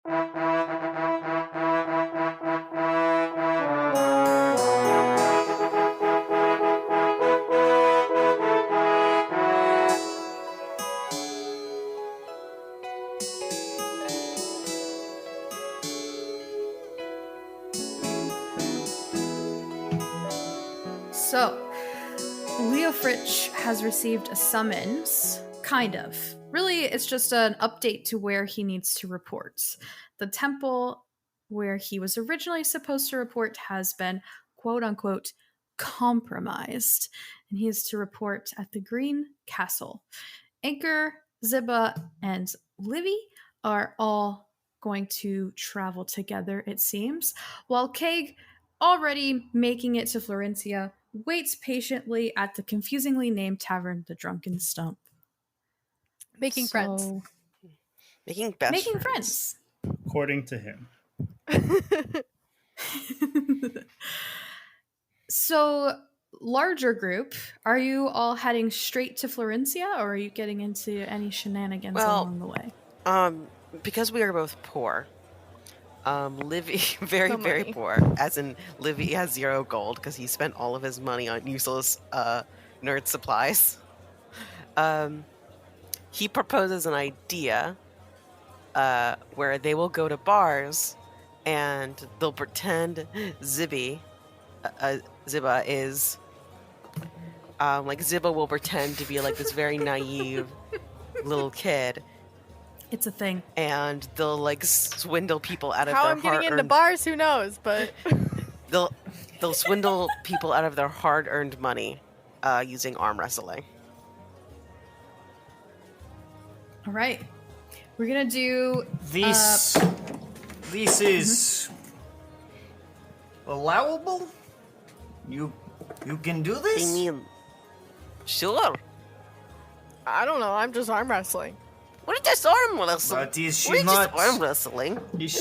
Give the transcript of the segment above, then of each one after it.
So, Leofric has received a summons, kind of. Really, it's just an update to where he needs to report. The temple where he was originally supposed to report has been, quote-unquote, compromised, and he is to report at the Green Castle. Anchor, Zibba, and Livy are all going to travel together, it seems, while Keg, already making it to Florencia, waits patiently at the confusingly named tavern, the Drunken Stump. Making friends. Making best Making friends. According to him. So, larger group, are you all heading straight to Florencia, or are you getting into any shenanigans along the way? Because we are both poor, Livy, very poor, as in Livy has 0 gold because he spent all of his money on useless nerd supplies. He proposes an idea where they will go to bars and they'll pretend Zibba is Zibba will pretend to be like this very naive little kid. It's a thing. And they'll like swindle people out of How their I'm getting into hard-earned... bars, who knows, but... They'll swindle people out of their hard-earned money using arm wrestling. All right. We're going to do... This is... allowable? You can do this? I mean, sure. I don't know, I'm just arm wrestling. We're just arm wrestling. But is she We're not... just arm wrestling. Is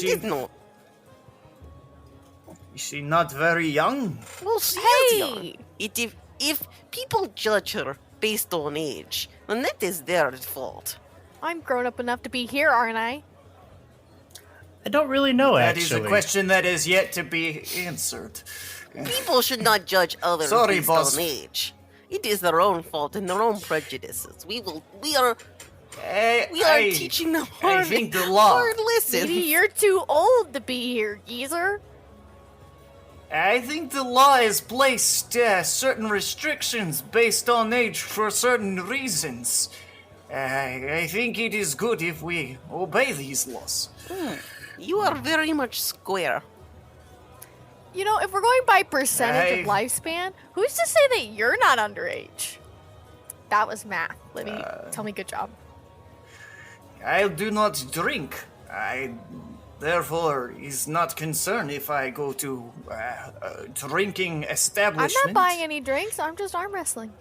she not very young? Well, she is young. If people judge her based on age, then that is their fault. I'm grown up enough to be here, aren't I? I don't really know, That actually. is a question that is yet to be answered. People should not judge others based boss. on age. It is their own fault and their own prejudices. We are teaching them hard, I think the law... hard lessons. Maybe you're too old to be here, geezer. I think the law has placed certain restrictions based on age for certain reasons. I think it is good if we obey these laws. You are very much square. You know, if we're going by percentage of lifespan, who's to say that you're not underage? That was math. Livy, tell me good job. I do not drink. I, therefore, is not concerned if I go to a drinking I'm establishment. not buying any drinks, I'm just arm wrestling.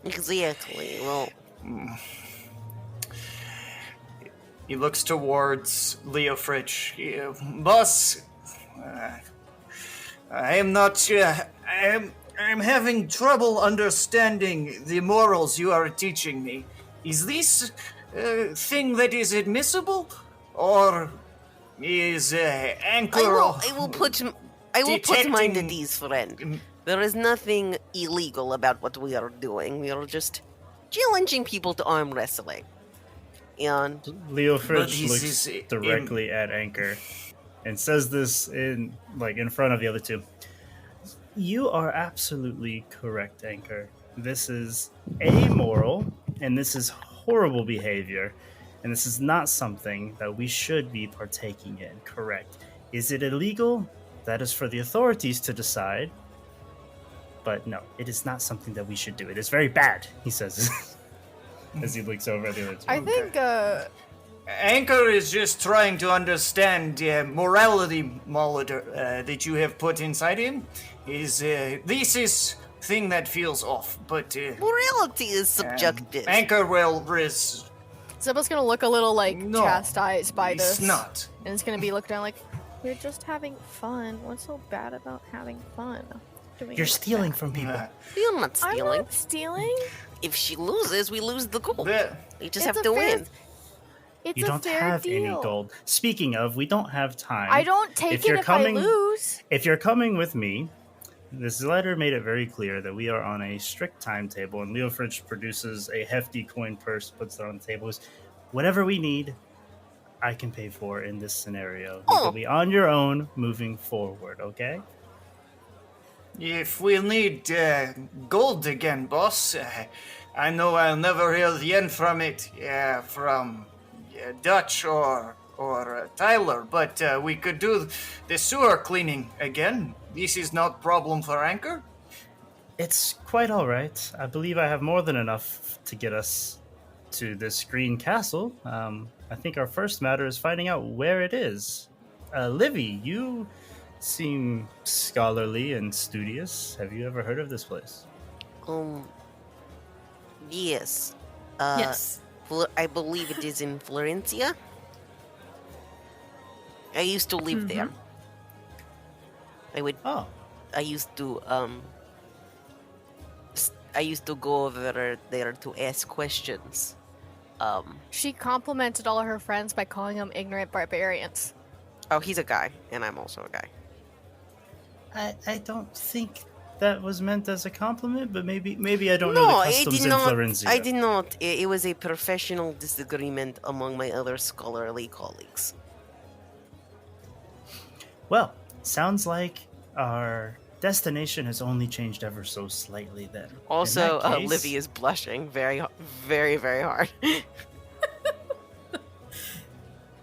Exactly. Well, He looks towards Leofric. Boss, I am not... I'm having trouble understanding the morals you are teaching me. Is this thing that is admissible? Or is Anchor... I will put mind at ease, friend. There is nothing illegal about what we are doing. We are just challenging people to arm wrestling. And Leofric looks directly at Anchor and says this in front of the other two. You are absolutely correct, Anchor. This is amoral, and this is horrible behavior, and this is not something that we should be partaking in, correct? Is it illegal? That is for the authorities to decide. But no, it is not something that we should do. It is very bad, he says as he looks over at the other two. I think, Anchor is just trying to understand morality monitor that you have put inside him. This is thing that feels off, but... morality is subjective. Anchor will... Zibba's gonna look a little, chastised by this. It's not. And it's gonna be looked down like, we're just having fun. What's so bad about having fun? You're stealing from people. You're not stealing. I'm not stealing. If she loses, we lose the gold. Yeah. We just have to win. It's You a don't fair have deal. any gold. Speaking of, we don't have time. I don't take it if I lose. If you're coming with me, this letter made it very clear that we are on a strict timetable, and Leofric produces a hefty coin purse, puts it on the table. Whatever we need, I can pay for in this scenario. You will be on your own moving forward, okay? If we need gold again, boss, I know I'll never hear the end from it from Dutch or Tyler, but we could do the sewer cleaning again. This is not problem for Anchor. It's quite all right. I believe I have more than enough to get us to this green castle. I think our first matter is finding out where it is. Livy, you seem scholarly and studious. Have you ever heard of this place? Yes. Yes. I believe it is in Florencia. I used to live there. I used to go over there to ask questions. She complimented all of her friends by calling them ignorant barbarians. Oh, he's a guy, and I'm also a guy. I don't think that was meant as a compliment, but maybe I don't know the customs in Florencia. I did not. It was a professional disagreement among my other scholarly colleagues. Well, sounds like our destination has only changed ever so slightly then. Also, Livy is blushing very, very, very hard.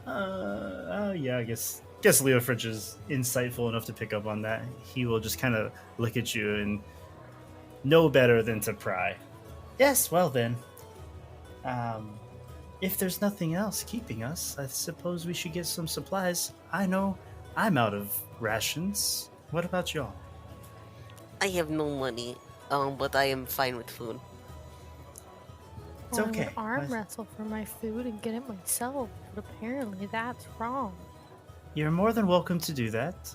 Yeah, I guess Leofric is insightful enough to pick up on that. He will just kind of look at you and know better than to pry. Yes, well then. If there's nothing else keeping us, I suppose we should get some supplies. I know I'm out of rations. What about y'all? I have no money, but I am fine with food. It's okay. I would arm wrestle for my food and get it myself, but apparently that's wrong. You're more than welcome to do that.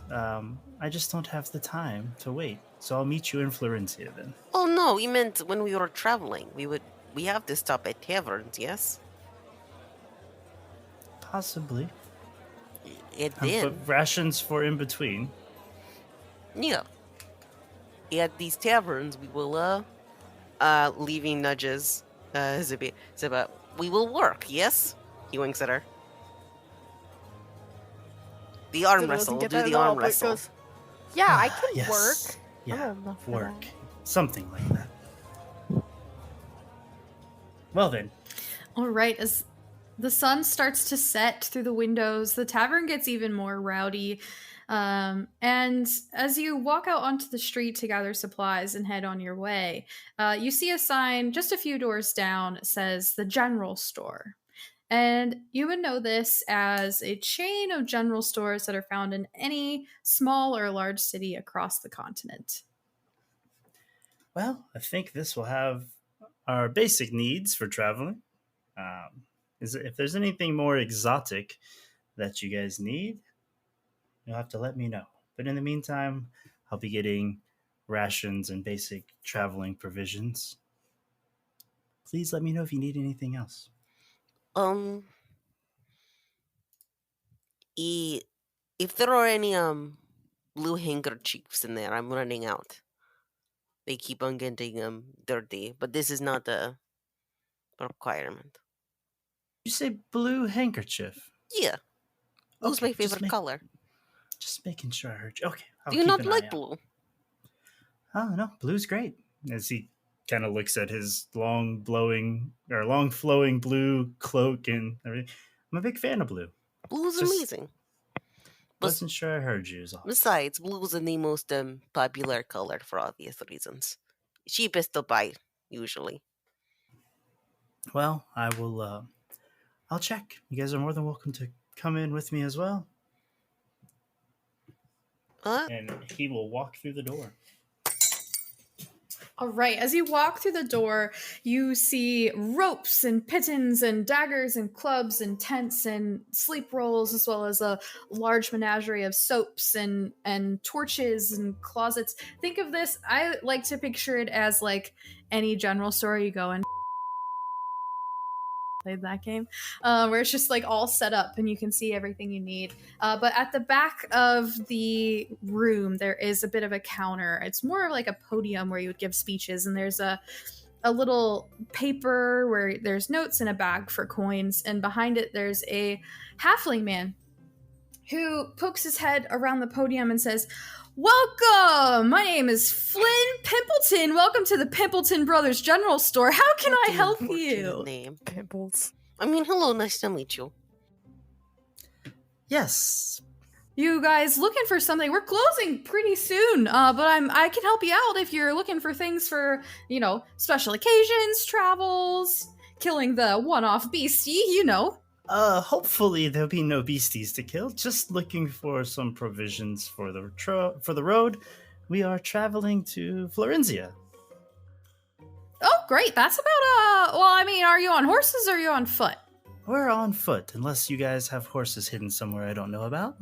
I just don't have the time to wait, so I'll meet you in Florencia then. Oh no, we meant when we were traveling. We have to stop at taverns, yes? Possibly. But rations for in between. Yeah. At these taverns, we will, leaving nudges, Zibba, we will work, yes? He winks at her. The arm wrestle, do the arm wrestle. Goes, yeah, I can yes. work. Yeah, work. Something like that. Well then. All right, as the sun starts to set through the windows, the tavern gets even more rowdy. And as you walk out onto the street to gather supplies and head on your way, you see a sign just a few doors down that says the General Store. And you would know this as a chain of general stores that are found in any small or large city across the continent. Well, I think this will have our basic needs for traveling. If there's anything more exotic that you guys need, you'll have to let me know. But in the meantime, I'll be getting rations and basic traveling provisions. Please let me know if you need anything else. If there are any blue handkerchiefs in there, I'm running out. They keep on getting dirty, but this is not a requirement. You say blue handkerchief? Yeah. Blue's my favorite color. Just making sure I heard you. Okay. Do you not like blue? Oh, no. Blue's great. As he kind of looks at his long flowing blue cloak and everything. I'm a big fan of blue. Blue's amazing. Wasn't sure I heard you. Besides, blue's the most popular color for obvious reasons. Cheapest to buy, usually. Well, I will, I'll check. You guys are more than welcome to come in with me as well. And he will walk through the door. All right, as you walk through the door, you see ropes and pitons and daggers and clubs and tents and sleep rolls, as well as a large menagerie of soaps and torches and closets. Think of this, I like to picture it as like any general store you go in. played that game, where it's just like all set up and you can see everything you need. But at the back of the room, there is a bit of a counter. It's more of like a podium where you would give speeches, and there's a little paper where there's notes and a bag for coins, and behind it there's a halfling man who pokes his head around the podium and says, "Welcome! My name is Flynn Pimpleton. Welcome to the Pimpleton Brothers General Store. How can I help you?" Name. Pimples. I mean, hello, nice to meet you. Yes. You guys looking for something? We're closing pretty soon, but I can help you out if you're looking for things for, special occasions, travels, killing the one-off beastie, Hopefully there'll be no beasties to kill. Just looking for some provisions for the road. We are traveling to Florencia. Oh, great. That's about, are you on horses or are you on foot? We're on foot, unless you guys have horses hidden somewhere I don't know about.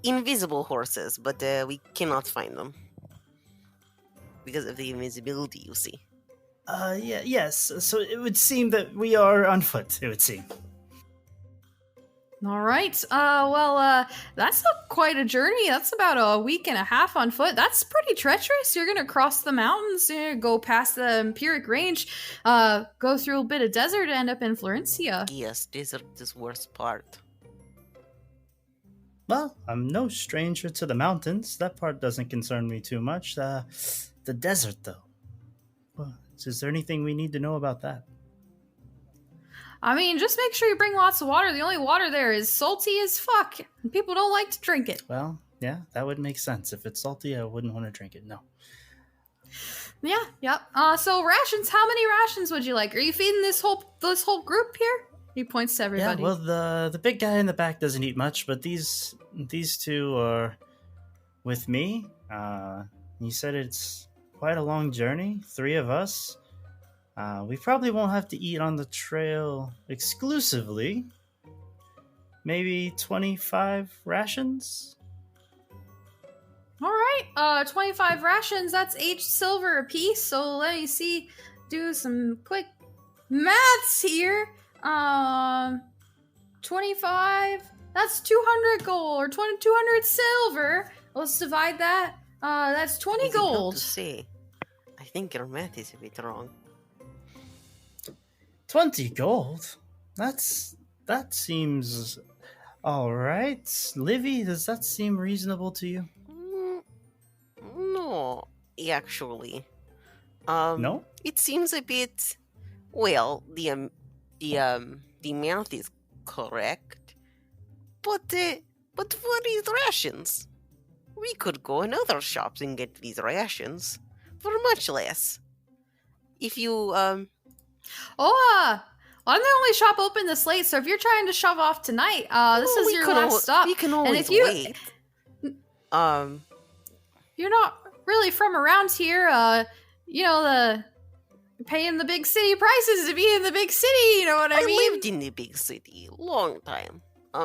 Invisible horses, but we cannot find them because of the invisibility, you see. Yes. So it would seem that we are on foot, it would seem. All right. That's quite a journey. That's about a week and a half on foot. That's pretty treacherous. You're going to cross the mountains, go past the Empiric Range, go through a bit of desert, and end up in Florencia. Yes, desert is worst part. Well, I'm no stranger to the mountains. That part doesn't concern me too much. The desert, though. Well, is there anything we need to know about that? Just make sure you bring lots of water. The only water there is salty as fuck, and people don't like to drink it. Well, yeah, that would make sense. If it's salty, I wouldn't want to drink it, no. Yeah, yep. So rations, how many rations would you like? Are you feeding this whole group here? He points to everybody. Yeah, well, the big guy in the back doesn't eat much, but these two are with me. You said it's quite a long journey, 3 of us. We probably won't have to eat on the trail exclusively. Maybe 25 rations? All right, 25 rations, that's 8 silver apiece. So let me see, do some quick maths here. 25, that's 200 gold, or 200 silver. Let's divide that. That's 20 gold. To say, I think your math is a bit wrong. 20 gold? That seems all right. Livy, does that seem reasonable to you? No, actually. No? It seems a bit. Well, the math is correct, but for these rations, we could go in other shops and get these rations for much less. If you I'm the only shop open this late, so if you're trying to shove off tonight, this is your last stop. We can always wait. You're not really from around here, you're paying the big city prices to be in the big city, you know what I mean? I lived in the big city long time.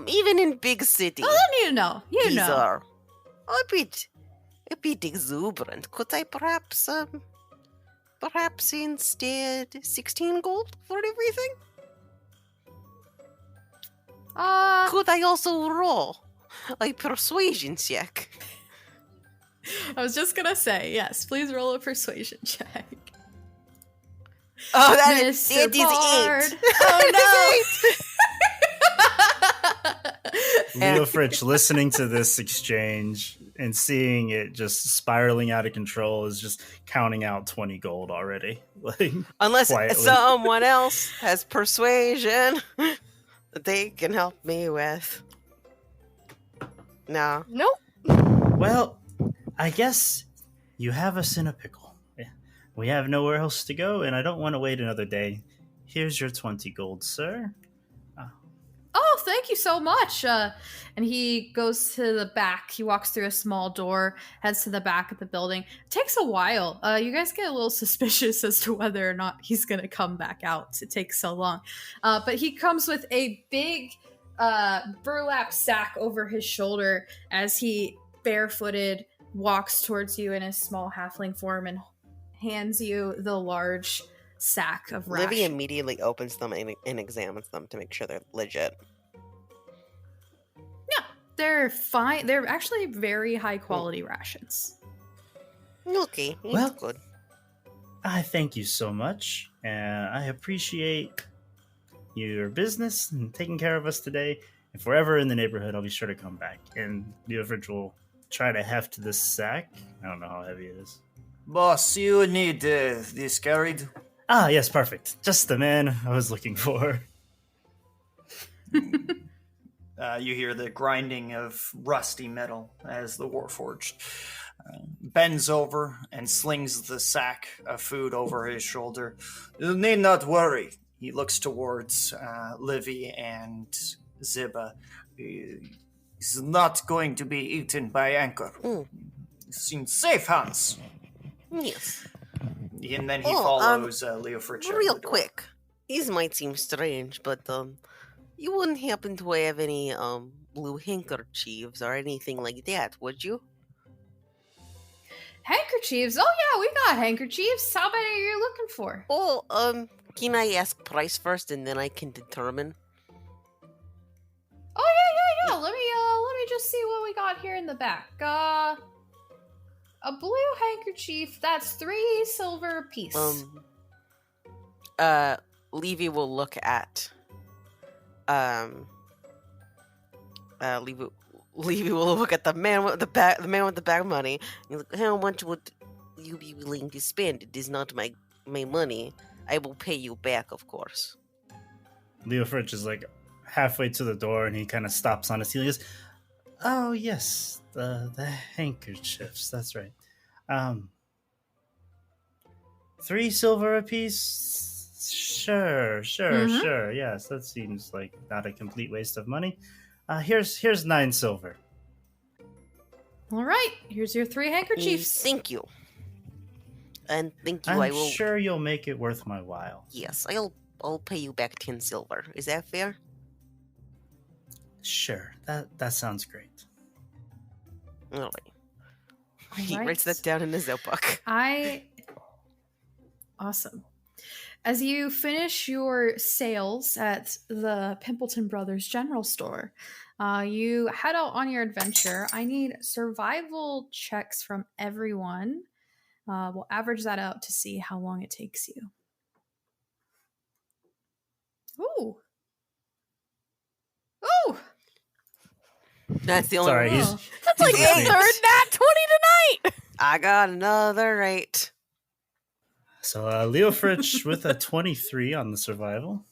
Even in big city. Oh, then These are a bit exuberant. Could I perhaps instead 16 gold for everything? Could I also roll a persuasion check? I was just gonna say, yes, please roll a persuasion check. Oh, it is 8. Oh no! Leofric, listening to this exchange and seeing it just spiraling out of control, is just counting out 20 gold already. Unless quietly. Someone else has persuasion that they can help me with. No. Nope. Well, I guess you have us in a pickle. We have nowhere else to go, and I don't want to wait another day. Here's your 20 gold, sir. Oh, thank you so much. And he goes to the back. He walks through a small door, heads to the back of the building. It takes a while. You guys get a little suspicious as to whether or not he's going to come back out. It takes so long. But he comes with a big burlap sack over his shoulder as he barefooted walks towards you in his small halfling form and hands you the large sack of Livy ration. immediately opens them and examines them to make sure they're legit. Yeah, they're fine. They're actually very high quality rations. Okay, Well, it's good. I thank you so much, and I appreciate your business and taking care of us today. If we're ever in the neighborhood, I'll be sure to come back. And Leofric will try to heft this sack. I don't know how heavy it is. Boss, you need this carried? Ah, yes, perfect. Just the man I was looking for. You hear the grinding of rusty metal as the Warforged bends over and slings the sack of food over his shoulder. You need not worry. He looks towards Livy and Zibba. He's not going to be eaten by Anchor. He's in safe hands. Yes. And then he follows Leofric. Real quick. These might seem strange, but you wouldn't happen to have any blue handkerchiefs or anything like that, would you? Handkerchiefs? Oh yeah, we got handkerchiefs. How many are you looking for? Oh, can I ask price first and then I can determine? Oh yeah. Let me just see what we got here in the back. A blue handkerchief. That's 3 silver apiece. Livy will look at Livy will look at the man with the bag of money. And like, how much would you be willing to spend? It is not my money. I will pay you back, of course. Leofric is like halfway to the door, and he kind of stops on his heel. He goes, "Oh yes, the handkerchiefs. That's right. 3 silver apiece. Sure. Yes, that seems like not a complete waste of money. Here's 9 silver. All right, here's your 3 handkerchiefs. Thank you. And thank you. I'm sure you'll make it worth my while. Yes, I'll pay you back 10 silver. Is that fair? Sure, that sounds great. All right. He writes that down in his notebook. Awesome. As you finish your sales at the Pimpleton Brothers General Store, you head out on your adventure. I need survival checks from everyone. We'll average that out to see how long it takes you. Ooh. That's the only one. That's like the third nat 20 tonight. I got another 8. So Leofric with a 23 on the survival.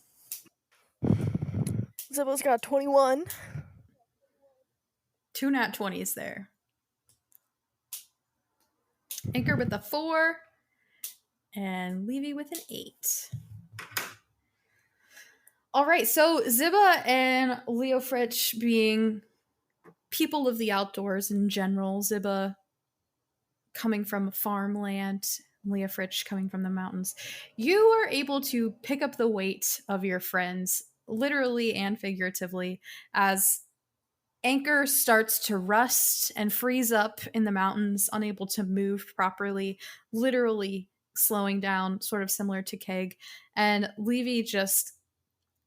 Zibba's got 21. 2 nat 20s there. Anchor with a 4. And Livy with an 8. All right, so Zibba and Leofric being people of the outdoors in general, Zibba coming from farmland, Leofric coming from the mountains, you are able to pick up the weight of your friends, literally and figuratively, as Anchor starts to rust and freeze up in the mountains, unable to move properly, literally slowing down, sort of similar to Keg. And Livy just,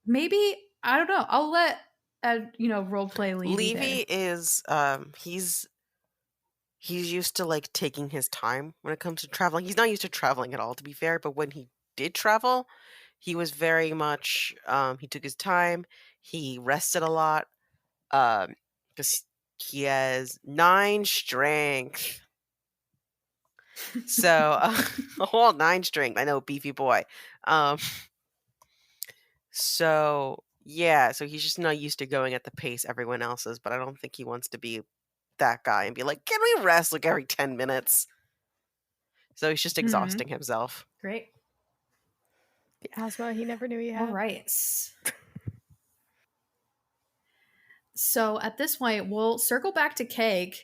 maybe, I don't know, I'll let roleplay Livy is he's used to like taking his time when it comes to traveling. He's not used to traveling at all, to be fair, but when he did travel, he was very much he took his time, he rested a lot, because he has 9 strength. So a whole 9 strength. I know, beefy boy. So yeah, so he's just not used to going at the pace everyone else is, but I don't think he wants to be that guy and be like, can we rest like every 10 minutes? So he's just exhausting himself. Great. The asthma he never knew he had. All right. So at this point, we'll circle back to Keg,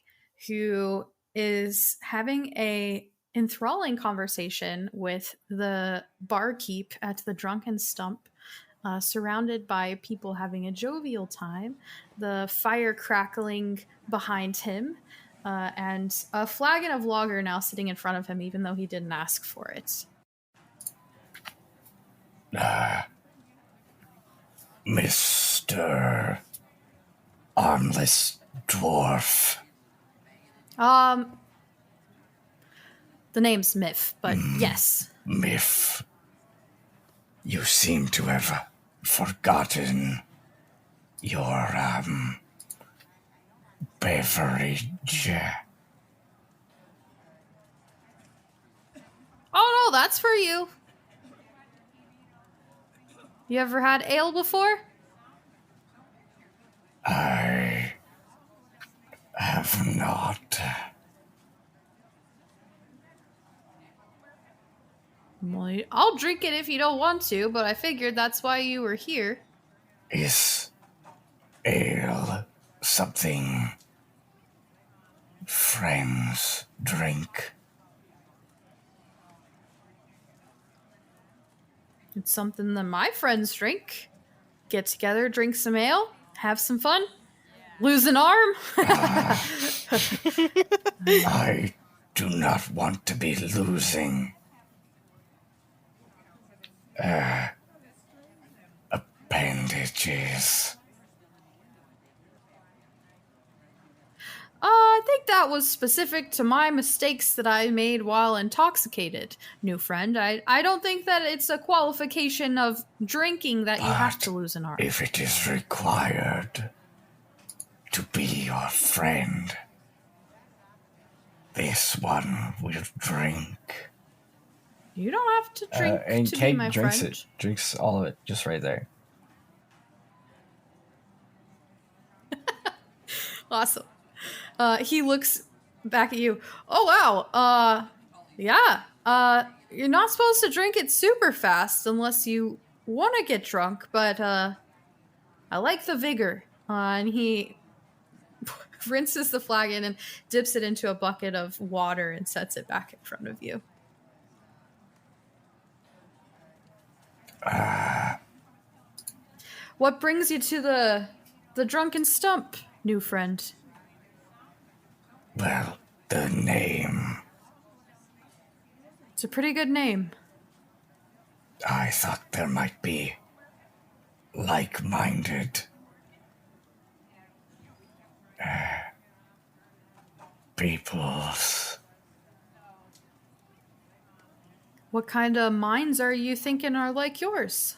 who is having a enthralling conversation with the barkeep at the Drunken Stump, surrounded by people having a jovial time, the fire crackling behind him, and a flagon of lager now sitting in front of him, even though he didn't ask for it. Mr. Armless Dwarf. The name's Miff, but yes. Miff. You seem to have forgotten your, beverage. Oh, no, that's for you. You ever had ale before? I have not. Well, I'll drink it if you don't want to, but I figured that's why you were here. Is ale something friends drink? It's something that my friends drink. Get together, drink some ale, have some fun, lose an arm. I do not want to be losing appendages. I think that was specific to my mistakes that I made while intoxicated, new friend. I don't think that it's a qualification of drinking that you have to lose an arm. If it is required to be your friend, this one will drink. You don't have to drink and to Kate be my drinks friend. it. Drinks all of it, just right there. Awesome. He looks back at you. Oh, wow. Yeah. You're not supposed to drink it super fast unless you want to get drunk, but I like the vigor. And he rinses the flagon and dips it into a bucket of water and sets it back in front of you. What brings you to the drunken stump, new friend? Well, the name. It's a pretty good name. I thought there might be like-minded peoples. What kind of minds are you thinking are like yours?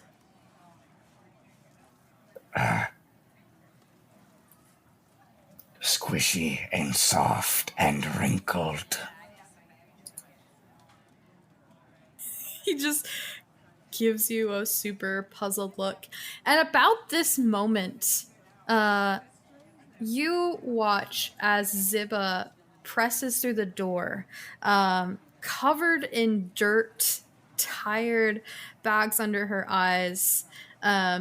Squishy and soft and wrinkled. He just gives you a super puzzled look. And about this moment, you watch as Zibba presses through the door, covered in dirt, tired, bags under her eyes.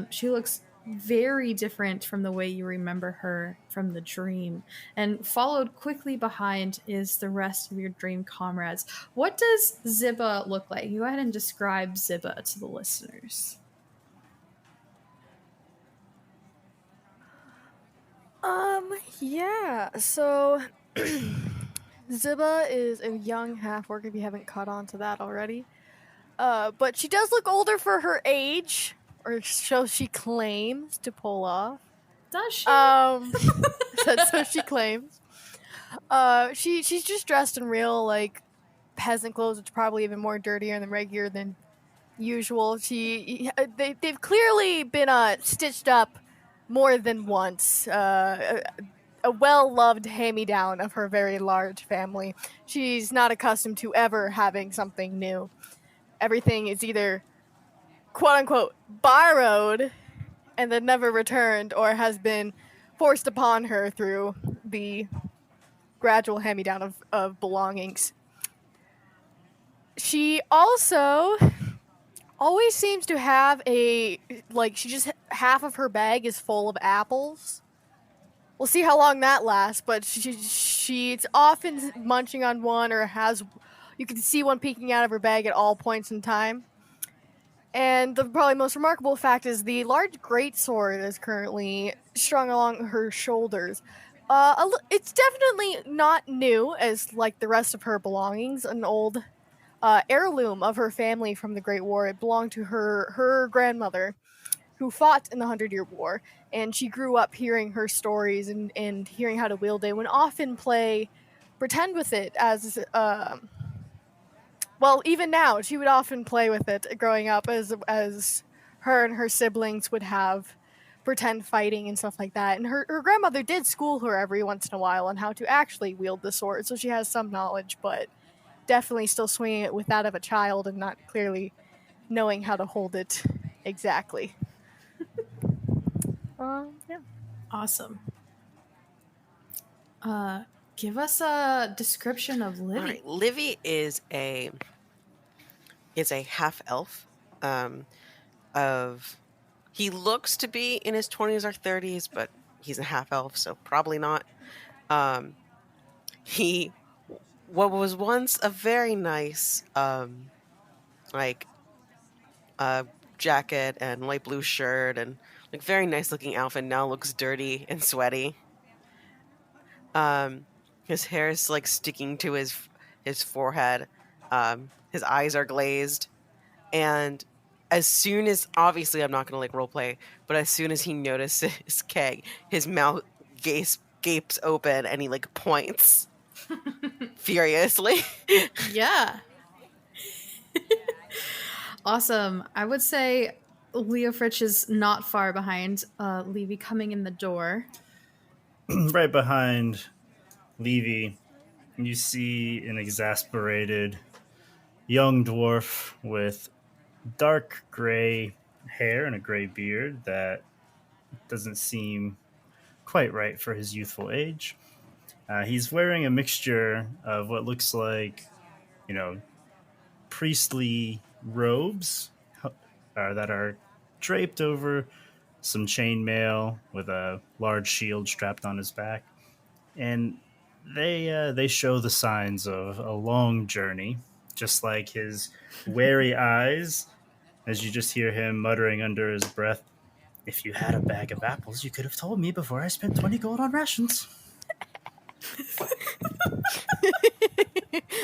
She looks very different from the way you remember her from the dream. And followed quickly behind is the rest of your dream comrades. What does Zibba look like? Go ahead and describe Zibba to the listeners. Yeah, so Zibba is a young half-orc, if you haven't caught on to that already. But she does look older for her age, or so she claims to pull off. Does she? That's so she claims. She's just dressed in real, like, peasant clothes, which are probably even more dirtier and regular than usual. They've clearly been stitched up more than once. A well-loved hand-me-down of her very large family. She's not accustomed to ever having something new. Everything is either quote-unquote borrowed and then never returned, or has been forced upon her through the gradual hand-me-down of belongings. She also always seems to have half of her bag is full of apples. We'll see how long that lasts, but she's often munching on one, or you can see one peeking out of her bag at all points in time. And the probably most remarkable fact is the large greatsword is currently strung along her shoulders. It's definitely not new, as like the rest of her belongings. An old heirloom of her family from the Great War. It belonged to her grandmother, who fought in the 100-Year War, and she grew up hearing her stories and hearing how to wield it. Would often pretend with it as well, even now, she would often play with it growing up as her and her siblings would have pretend fighting and stuff like that. And her grandmother did school her every once in a while on how to actually wield the sword, so she has some knowledge, but definitely still swinging it with that of a child and not clearly knowing how to hold it exactly. Yeah. Awesome. Give us a description of Livy. All right. Livy is a half elf. He looks to be in his 20s or 30s, but he's a half elf, so probably not. What was once a very nice jacket and light blue shirt and like very nice looking outfit now looks dirty and sweaty. His hair is like sticking to his forehead. His eyes are glazed, and as soon as, obviously I'm not gonna like roleplay, but as soon as he notices Keg, his mouth gapes open and he like points furiously. Yeah. Awesome. I would say Leofric is not far behind Livy coming in the door. Right behind Livy, you see an exasperated young dwarf with dark gray hair and a gray beard that doesn't seem quite right for his youthful age. He's wearing a mixture of what looks like, priestly robes that are draped over some chainmail with a large shield strapped on his back. And they show the signs of a long journey, just like his wary eyes, as you just hear him muttering under his breath, "If you had a bag of apples, you could have told me before I spent 20 gold on rations."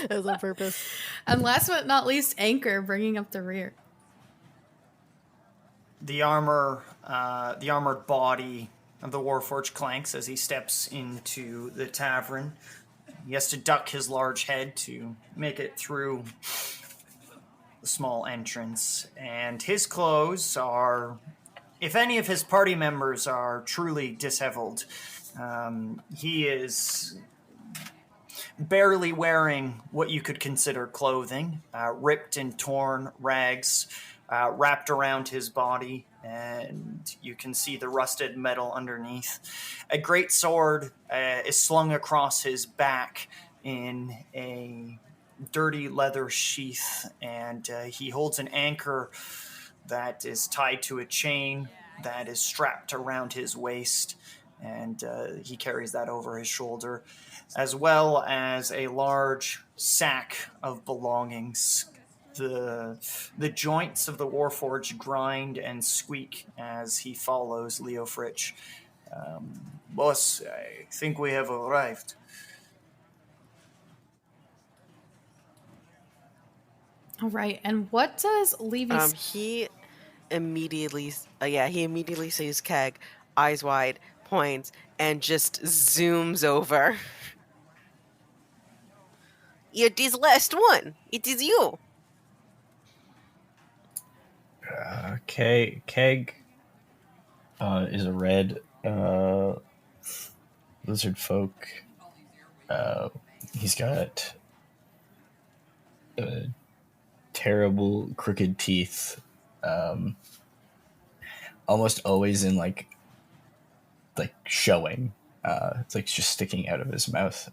That was on purpose. And last but not least, Anchor bringing up the rear. The armored body of the Warforged clanks as he steps into the tavern. He has to duck his large head to make it through the small entrance. And his clothes are, if any of his party members are truly disheveled, he is barely wearing what you could consider clothing, ripped and torn rags wrapped around his body, and you can see the rusted metal underneath. A great sword is slung across his back in a dirty leather sheath, and he holds an anchor that is tied to a chain that is strapped around his waist, and he carries that over his shoulder, as well as a large sack of belongings. The joints of the Warforged grind and squeak as he follows Leofric. Boss, I think we have arrived. All right, and what does Levy's... He immediately sees Keg, eyes wide, points, and just zooms over. It is last one. It is you. Keg is a red lizard folk. He's got terrible crooked teeth, almost always in like showing. It's like just sticking out of his mouth.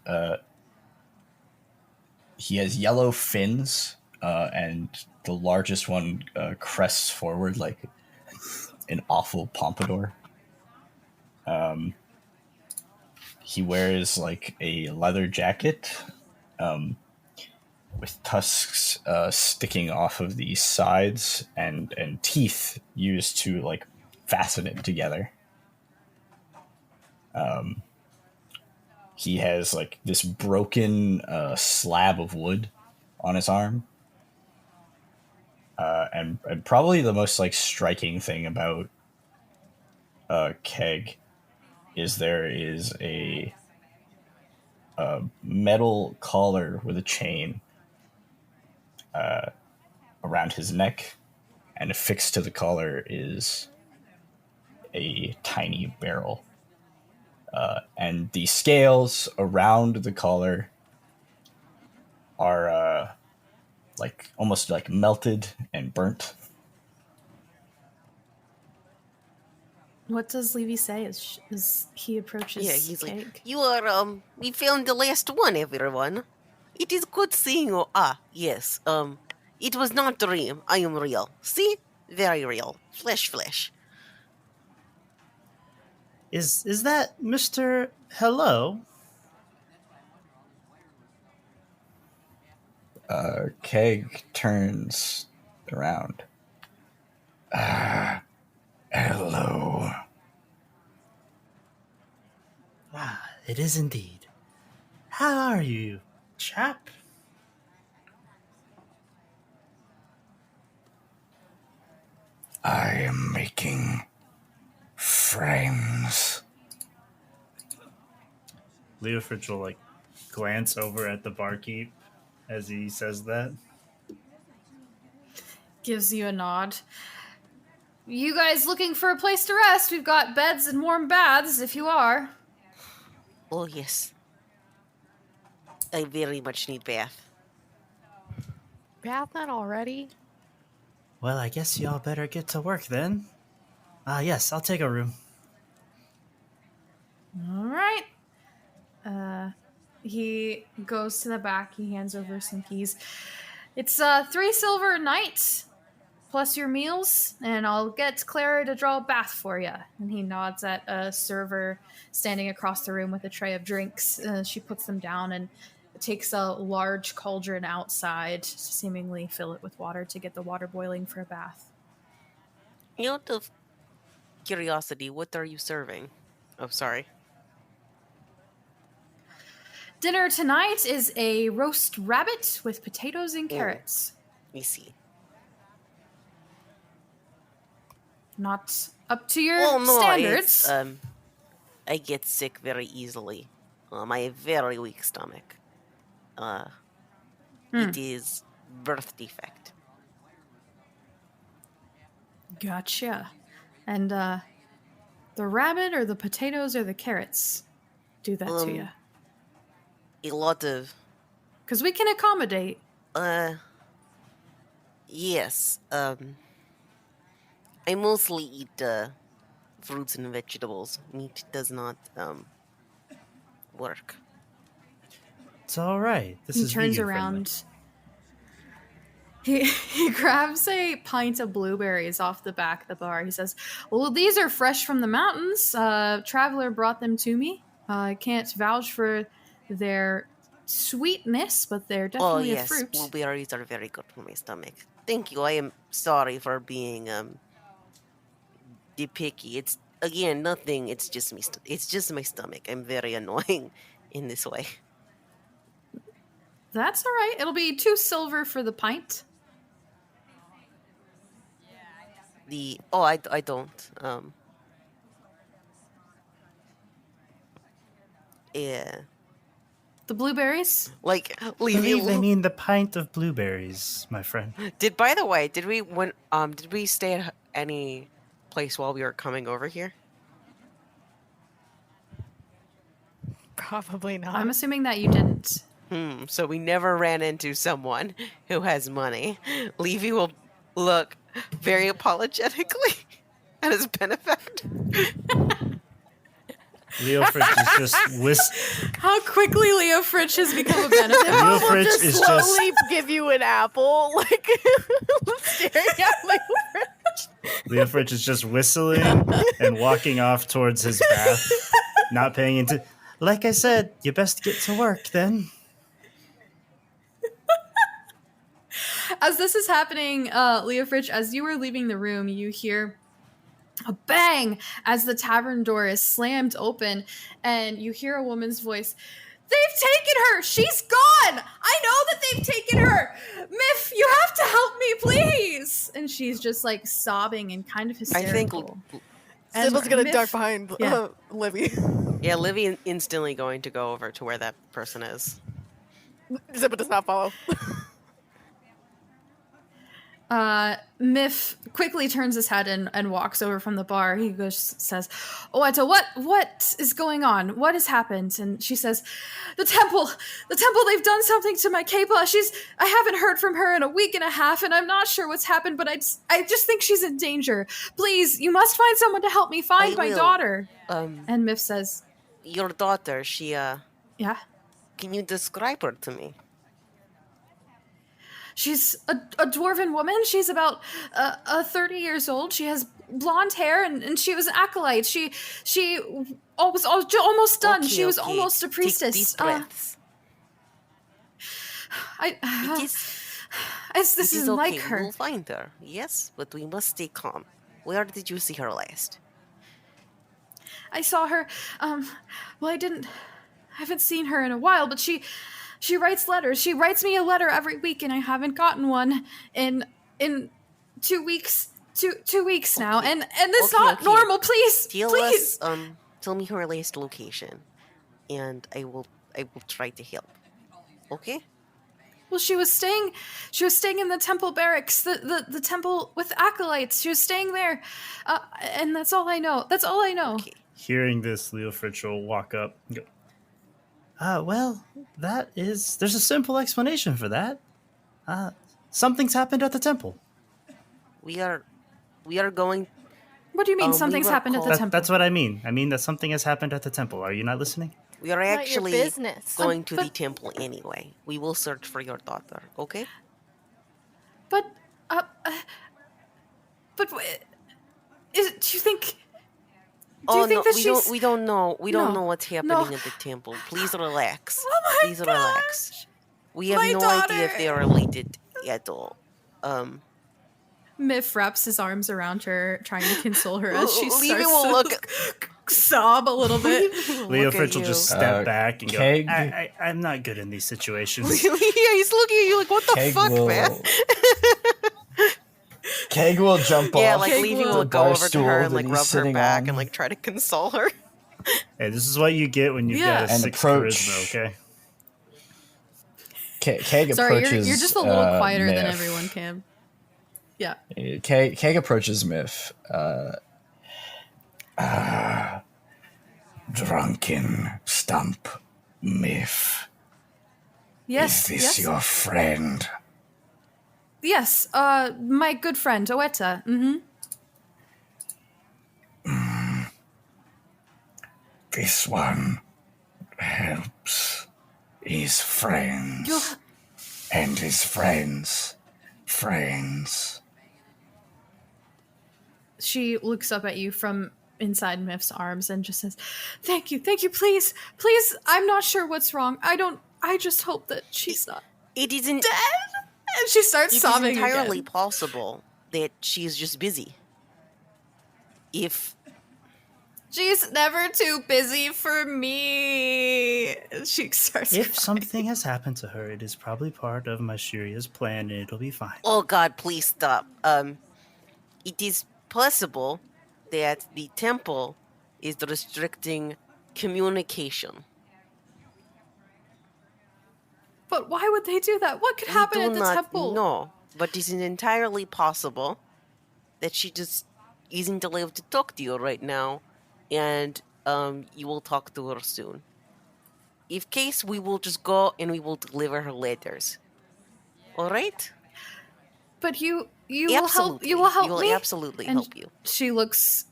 He has yellow fins, and the largest one crests forward like an awful pompadour. He wears like a leather jacket with tusks sticking off of the sides and teeth used to like fasten it together. He has like this broken slab of wood on his arm And probably the most like striking thing about Keg is there is a metal collar with a chain around his neck, and affixed to the collar is a tiny barrel. And the scales around the collar are like almost like melted and burnt. What does Livy say as he approaches he's Keg? like, you are, we found the last one, everyone. It is good seeing you. Ah, yes, it was not a dream. I am real. See? Very real. Flesh. Is that Mr. Hello? Keg turns around. Hello. Ah, it is indeed. How are you, chap? I am making friends. Leofric will like glance over at the barkeep as he says that. Gives you a nod. You guys looking for a place to rest? We've got beds and warm baths if you are. Oh, yes. I very much need bath. Bath not already? Well, I guess y'all better get to work then. Yes, I'll take a room. All right. He goes to the back. He hands over some keys. It's 3 silver a night, plus your meals, and I'll get Clara to draw a bath for you. And he nods at a server standing across the room with a tray of drinks. She puts them down and takes a large cauldron outside to seemingly fill it with water to get the water boiling for a bath. Out of curiosity, what are you serving? Oh, sorry. Dinner tonight is a roast rabbit with potatoes and carrots. We see. Not up to your standards. I get sick very easily. I have very weak stomach. It is birth defect. Gotcha. And the rabbit or the potatoes or the carrots do that to you? A lot of... Because we can accommodate. Yes. I mostly eat fruits and vegetables. Meat does not work. It's all right. He turns around. He grabs a pint of blueberries off the back of the bar. He says, well, these are fresh from the mountains. Traveler brought them to me. I can't vouch for their sweetness, but they're definitely a fruit. Blueberries are very good for my stomach. Thank you. I am sorry for being picky. It's again nothing. It's just me. It's just my stomach. I'm very annoying in this way. That's all right. It'll be 2 silver for the pint. I don't. Yeah. The blueberries? Like, I believe they mean the pint of blueberries, my friend. Did we stay at any place while we were coming over here? Probably not. I'm assuming that you didn't. So we never ran into someone who has money. Livy will look very apologetically at his benefactor. Leofric is just How quickly Leofric has become a benefit. Leofric just is slowly give you an apple, like staring at Leofric. Leofric is just whistling and walking off towards his bath, not paying into. Like I said, you best get to work then. As this is happening, Leofric, as you are leaving the room, you hear a bang as the tavern door is slammed open, and you hear a woman's voice. They've taken her! She's gone! I know that they've taken her! Miff, you have to help me, please! And she's just like sobbing and kind of hysterical. Zibba's gonna duck behind Livy. Yeah, Livy instantly going to go over to where that person is. Zibba does not follow. Miff quickly turns his head and walks over from the bar. He says, Oeta, what is going on? What has happened? And she says, the temple, they've done something to my Kepa. I haven't heard from her in a week and a half, and I'm not sure what's happened, but I just think she's in danger. Please, you must find someone to help me find my daughter. And Miff says, your daughter, she, Yeah? Can you describe her to me? She's a dwarven woman. She's about 30 years old. She has blonde hair, and she was an acolyte. She was almost done. She was almost a priestess. Take deep breaths. This isn't okay. like her. We'll find her. Yes, but we must stay calm. Where did you see her last? I saw her. Well, I haven't seen her in a while, but she writes letters. She writes me a letter every week, and I haven't gotten one in 2 weeks. 2 weeks now, and it's not normal. Please. Tell me her last location, and I will try to help. Okay. Well, she was staying in the temple barracks, the temple with acolytes. She was staying there, and that's all I know. Okay. Hearing this, Leofric will walk up and go, well, there's a simple explanation for that. Something's happened at the temple. We are going. What do you mean something's happened at the temple? That's what I mean. I mean that something has happened at the temple. Are you not listening? We are actually going to but the temple anyway. We will search for your daughter, okay? But do you think? We don't know. We don't know what's happening at the temple. Please relax. Oh my Please relax. gosh. We have no idea if they are related at all. Miff wraps his arms around her, trying to console her as she Livy starts will to sob a little bit. Leofric will just step back and Keg, go, I'm not good in these situations. Yeah, he's looking at you like, what the fuck, man? Keg will jump off. Yeah, like Livy will go over to her and like rub her sitting back on. and like try to console her. Hey, this is what you get when you've got a And 6 approach. charisma, okay? Keg Sorry, approaches you're just a little quieter than Miff. everyone, Cam. Yeah. Keg approaches Miff. Drunken stump, Miff. Yes. Is this your friend? Yes. My good friend Oeta. Mm-hmm. This one helps his friends. And his friends' friends. She looks up at you from inside Miff's arms and just says, Thank you, please, I'm not sure what's wrong. I just hope that she's not It isn't dead. And she starts sobbing It's entirely again. possible that she's just busy. If She's never too busy for me. She starts If crying. something has happened to her, it is probably part of Mashiria's plan, and it'll be fine. oh god, please stop. It is possible that the temple is restricting communication. But why would they do that? What could happen at the temple? No, but it's entirely possible that she just isn't allowed to talk to you right now, and you will talk to her soon. If case, we will just go and we will deliver her letters. All right? But you will help. You will help We will me. absolutely And help you. She looks.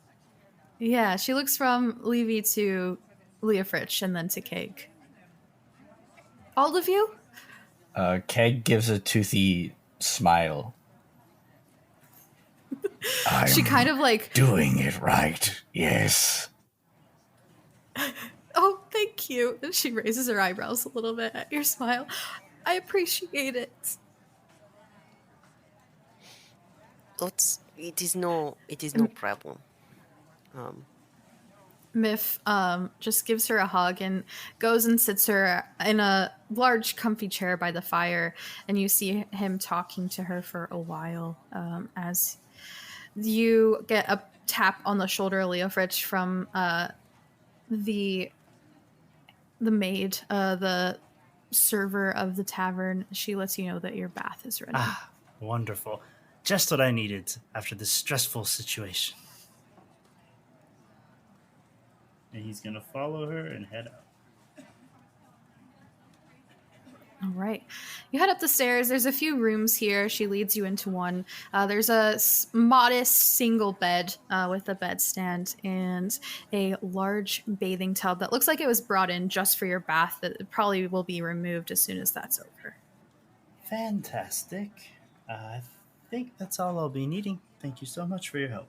Yeah, she looks from Livy to Leofric and then to Cake. All of you? Keg gives a toothy smile. She kind of like, Doing it right, yes. oh, thank you. And she raises her eyebrows a little bit at your smile. I appreciate it. It is no problem. Miff just gives her a hug and goes and sits her in a large comfy chair by the fire, and you see him talking to her for a while as you get a tap on the shoulder, Leofric, from the maid, the server of the tavern. She lets you know that your bath is ready. Ah, wonderful. Just what I needed after this stressful situation. And he's going to follow her and head out. All right. You head up the stairs. There's a few rooms here. She leads you into one. There's a modest single bed with a bedstand and a large bathing tub that looks like it was brought in just for your bath. That probably will be removed as soon as that's over. Fantastic. I think that's all I'll be needing. Thank you so much for your help.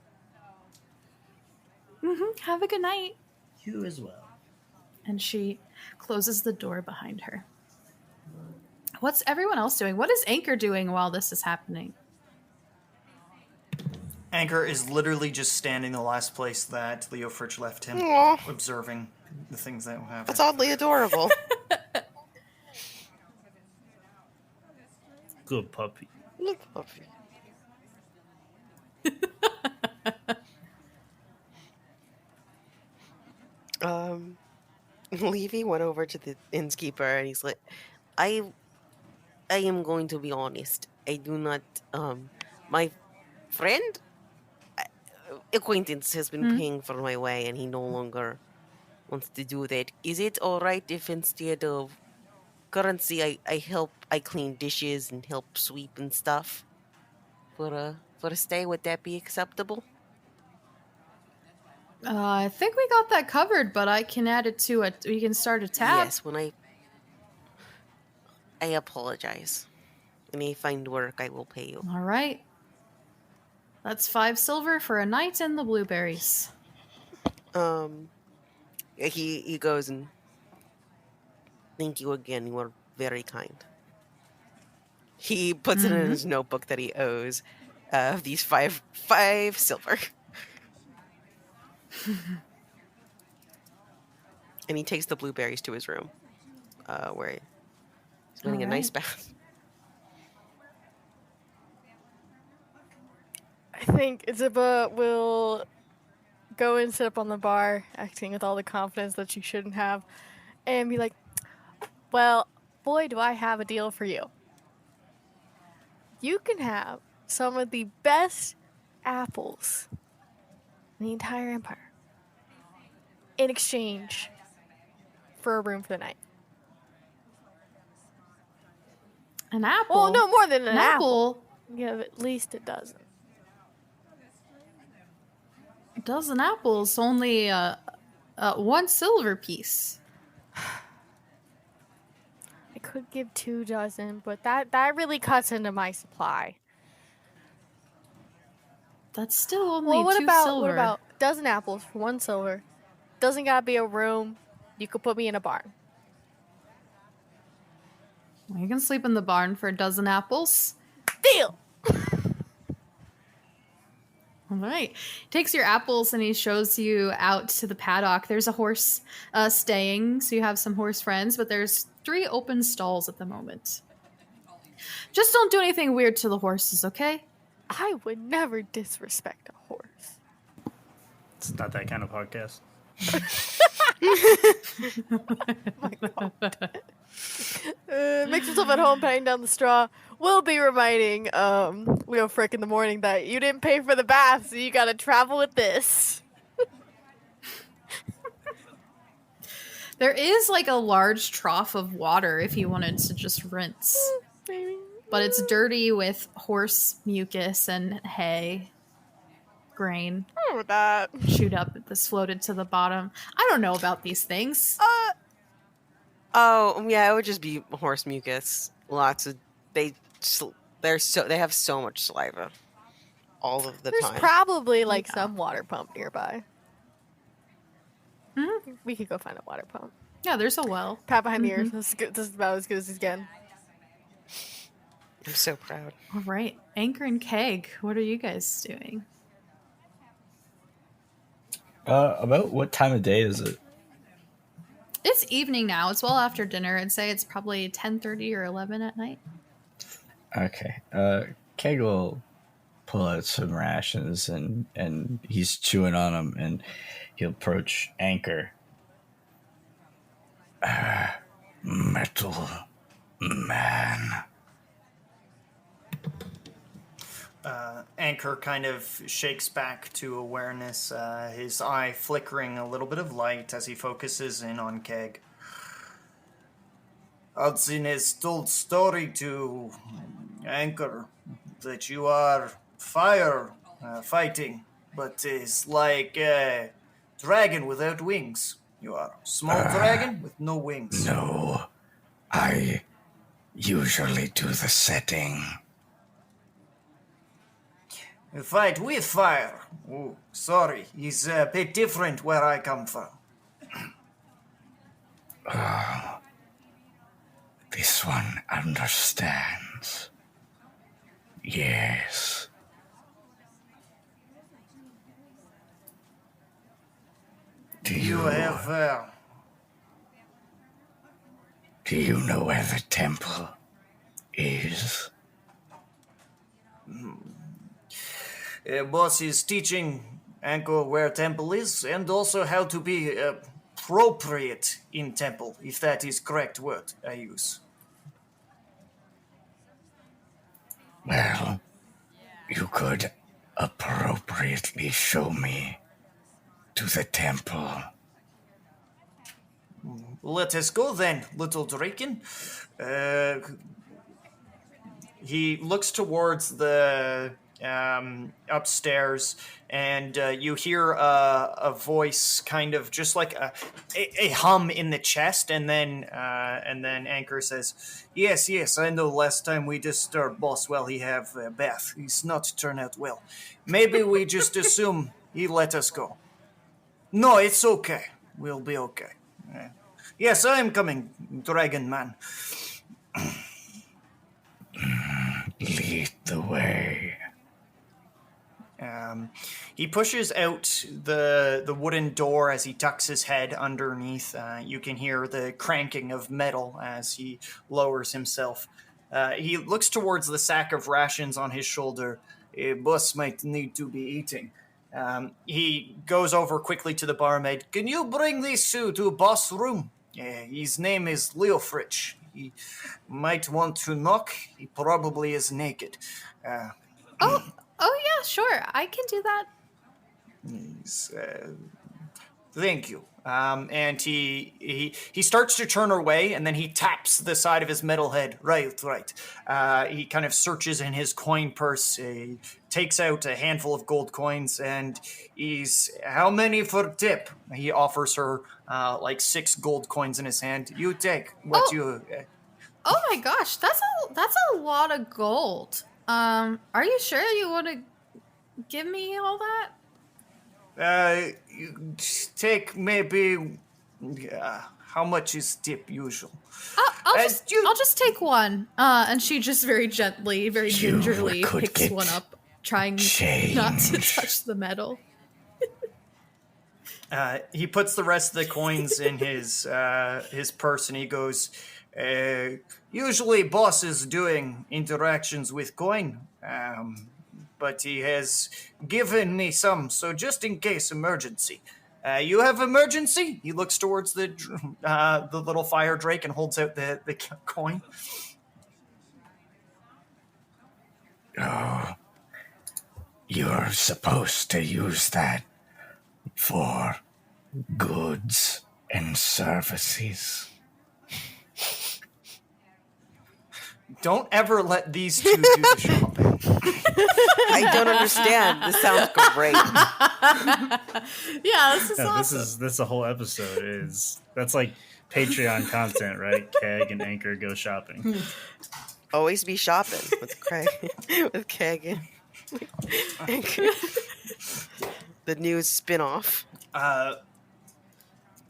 Have a good night. You as well. And she closes the door behind her. What's everyone else doing? What is Anchor doing while this is happening? Anchor is literally just standing the last place that Leofric left him, observing the things that happen. That's oddly adorable. Good puppy. Good puppy. Livy went over to the innkeeper and he's like, I am going to be honest. I do not, my friend, acquaintance has been paying for my way and he no longer wants to do that. Is it alright if instead of currency, I clean dishes and help sweep and stuff for a stay? Would that be acceptable? I think we got that covered, but I can add it to it. We can start a tab. Yes, when I apologize. When I find work, I will pay you. All right. That's 5 silver for a night and the blueberries. He goes and thank you again. You are very kind. He puts it in his notebook that he owes these five silver. And he takes the blueberries to his room, where he's getting a nice bath. I think Zibba will go and sit up on the bar, acting with all the confidence that she shouldn't have, and be like, well, boy, do I have a deal for you. You can have some of the best apples in the entire empire in exchange for a room for the night. An apple? Well, no, more than an apple. You have at least a dozen. A dozen apples, only 1 silver piece. I could give 2 dozen, but that really cuts into my supply. That's still only Well, 2 silver. what about a dozen apples for 1 silver? Doesn't gotta be a room. You could put me in a barn. You can sleep in the barn for a dozen apples. Deal! All right. He takes your apples and he shows you out to the paddock. There's a horse staying, so you have some horse friends, but there's 3 open stalls at the moment. Just don't do anything weird to the horses, okay? I would never disrespect a horse. It's not that kind of podcast. Makes yourself at home patting down the straw. We'll be reminding Leofric in the morning that you didn't pay for the bath, so you gotta travel with this. There is like a large trough of water if you wanted to just rinse. Maybe. But it's dirty with horse mucus and hay, grain. I don't know with that. Chewed up that's floated to the bottom. I don't know about these things. Oh yeah, it would just be horse mucus. Lots of they have so much saliva all of the There's time. probably like some water pump nearby. We could go find a water pump. Yeah, there's a well. Pat behind the ears. This is about as good as he's getting. I'm so proud. All right. Anchor and Keg, what are you guys doing? About what time of day is it? It's evening now. It's well after dinner. I'd say it's probably 10:30 or 11 at night. Okay. Keg will pull out some rations and he's chewing on them, and he'll approach Anchor. Metal man. Anchor kind of shakes back to awareness, his eye flickering a little bit of light as he focuses in on Keg. Hudson has told story to Anchor that you are fire fighting, but it's like a dragon without wings. You are a small dragon with no wings. No, I usually do the setting. You fight with fire. Oh, sorry, it's a bit different where I come from. This one understands. Yes. Do you have... Do you know where the temple is? Boss is teaching Anchor where temple is, and also how to be appropriate in temple, if that is correct word I use. Well, you could appropriately show me to the temple. Let us go then, little Draken. He looks towards the upstairs, and you hear a voice, kind of just like a hum in the chest, and then Anchor says, "Yes, I know. Last time we disturbed boss while he have a bath. He's not turn out well. Maybe we just assume he let us go. No, it's okay. We'll be okay. Yes, I am coming, Dragon Man." Lead the way. He pushes out the wooden door as he tucks his head underneath. You can hear the cranking of metal as he lowers himself. He looks towards the sack of rations on his shoulder. A boss might need to be eating. He goes over quickly to the barmaid. "Can you bring this to boss room? His name is Leofric. He might want to knock. He probably is naked." Oh yeah, sure. I can do that. Thank you. And he starts to turn away, and then he taps the side of his metal head. Right. He kind of searches in his coin purse. He takes out a handful of gold coins, and how many for tip? He offers her like 6 gold coins in his hand. You take what you... Oh my gosh, that's a lot of gold. Are you sure you want to give me all that? You take maybe... how much is tip usual? I'll just take one. And she just very gently, very gingerly picks one up, trying not to touch the metal. He puts the rest of the coins in his purse, and he goes, usually boss is doing interactions with coin, but he has given me some, so just in case emergency. You have emergency? He looks towards the little fire drake and holds out the coin. Oh, you're supposed to use that for goods and services. Don't ever let these two do the shopping. I don't understand. This sounds great. Yeah, this is awesome. This is a whole episode. That's like Patreon content, right? Keg and Anchor go shopping. Always be shopping with Craig, with Keg and Anchor. The new spin-off.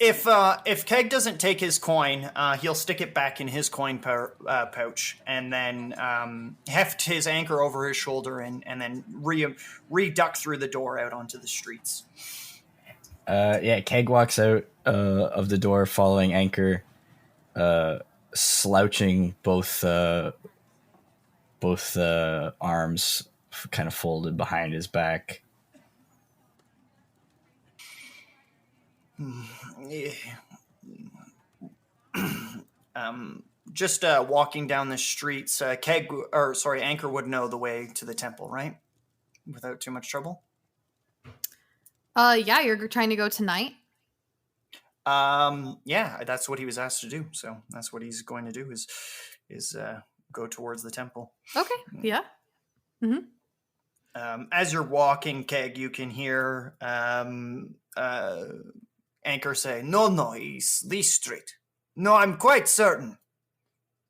If Keg doesn't take his coin, he'll stick it back in his coin pouch, and then heft his anchor over his shoulder, and then re-duck through the door out onto the streets. Keg walks out of the door following Anchor, slouching both arms kind of folded behind his back. Just walking down the streets, Anchor would know the way to the temple, right? Without too much trouble. Yeah, you're trying to go tonight? Yeah, that's what he was asked to do. So that's what he's going to do is go towards the temple. Okay. Yeah. Mm-hmm. As you're walking, Keg, you can hear Anchor say, "No, it's this street. No, I'm quite certain.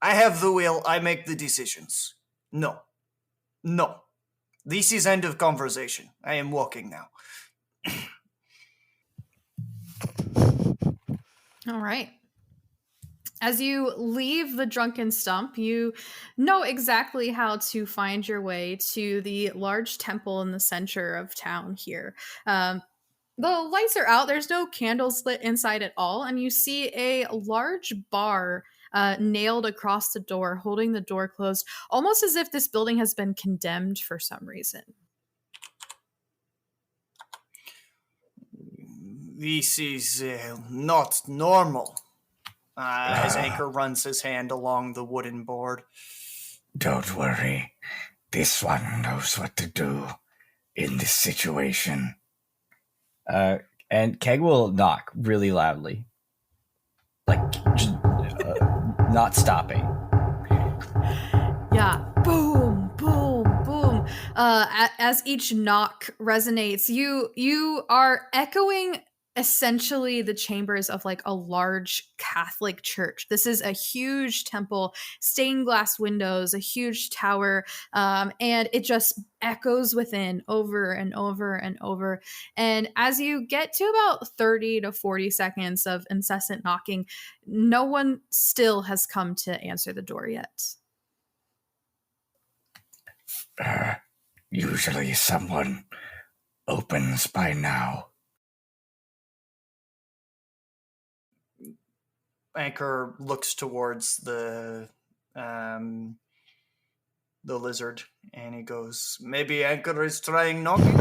I have the will. I make the decisions. No. This is end of conversation. I am walking now." All right. As you leave the drunken stump, you know exactly how to find your way to the large temple in the center of town here. The lights are out. There's no candles lit inside at all. And you see a large bar nailed across the door, holding the door closed, almost as if this building has been condemned for some reason. This is not normal. As Anchor runs his hand along the wooden board. Don't worry. This one knows what to do in this situation. And Keg will knock really loudly. Like, just, not stopping. Yeah. Boom, boom, boom. As each knock resonates, you are echoing essentially the chambers of like a large Catholic church. This is a huge temple, stained glass windows, a huge tower, and it just echoes within over and over and over. And as you get to about 30 to 40 seconds of incessant knocking, no one still has come to answer the door yet. Usually someone opens by now. Anchor looks towards the lizard, and he goes, "Maybe Anchor is trying knocking."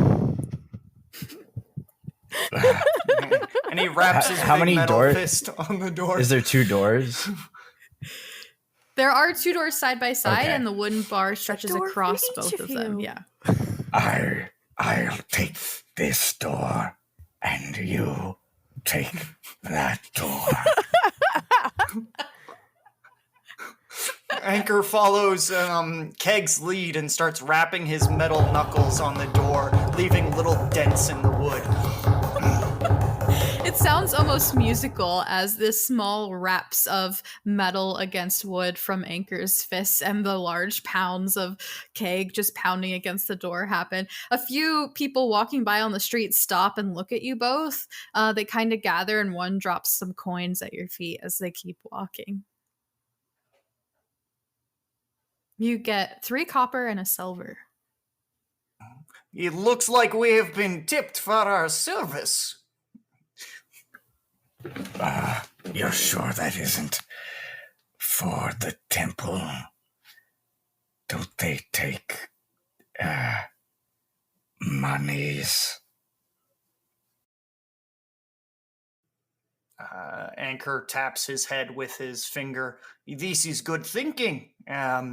And he wraps his big metal fist on the door. Is there 2 doors? There are 2 doors side by side, Okay. and the wooden bar stretches across for each both of of them. you. Yeah. I'll take this door, and you take that door. Anchor follows Keg's lead and starts rapping his metal knuckles on the door, leaving little dents in the wood. It sounds almost musical as this small raps of metal against wood from Anchor's fists and the large pounds of Keg just pounding against the door happen. A few people walking by on the street stop and look at you both. They kind of gather, and one drops some coins at your feet as they keep walking. You get 3 copper and a silver. It looks like we have been tipped for our service. You're sure that isn't for the temple? Don't they take monies? Anchor taps his head with his finger. This is good thinking.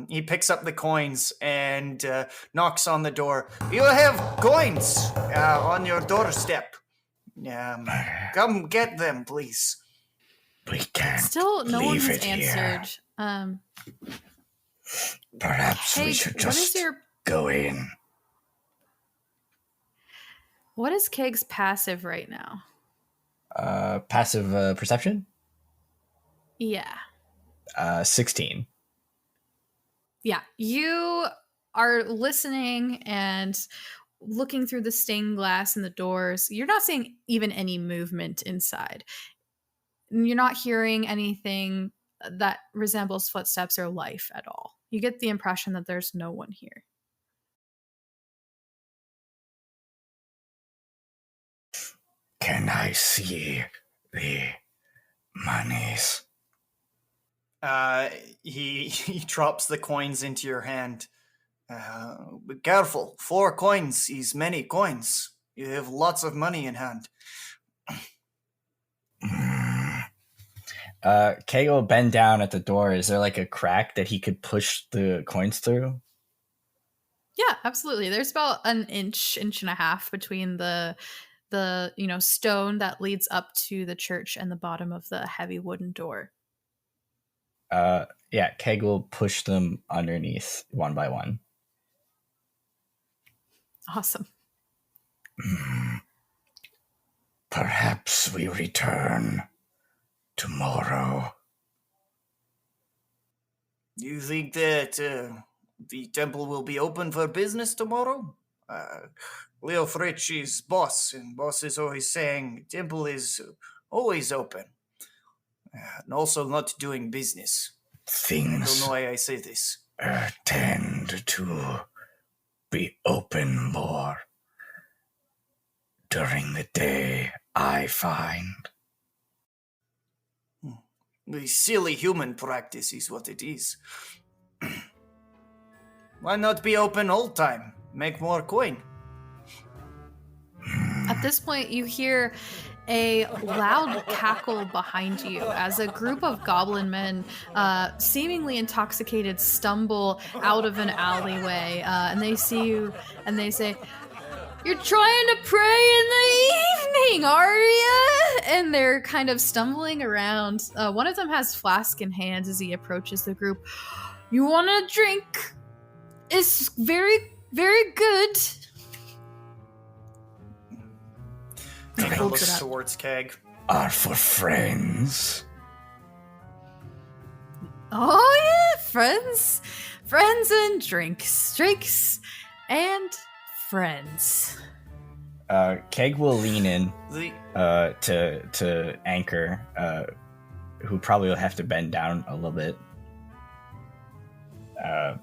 He picks up the coins and knocks on the door. You have coins on your doorstep. Come get them, please. We can't. Still, no one leave has it here. answered. Perhaps we Keg, should what just is your go in. What is Keg's passive right now? Passive perception? Yeah. 16. Yeah. You are listening and looking through the stained glass and the doors. You're not seeing even any movement inside. You're not hearing anything that resembles footsteps or life at all. You get the impression that there's no one here. Can I see the monies? He drops the coins into your hand. Be careful. 4 coins is many coins. You have lots of money in hand. Kay will bend down at the door. Is there like a crack that he could push the coins through? Yeah, absolutely. There's about an inch and a half between the stone that leads up to the church and the bottom of the heavy wooden door. Yeah, Keg will push them underneath one by one. Awesome. Perhaps we return tomorrow. You think that the temple will be open for business tomorrow? Leofric is boss, and boss is always saying temple is always open. And also not doing business. Things I don't know why I say this. Tend to be open more during the day, I find. The silly human practice is what it is. Why not be open all time? Make more coin. At this point, you hear a loud cackle behind you as a group of goblin men, seemingly intoxicated, stumble out of an alleyway, and they see you and they say, "You're trying to pray in the evening, are you?" And they're kind of stumbling around. One of them has flask in hand as he approaches the group. "You want a drink? It's very, very good." He looks towards Keg. Are for friends. Oh yeah, friends and drinks and friends. Keg will lean in to Anchor, who probably will have to bend down a little bit. I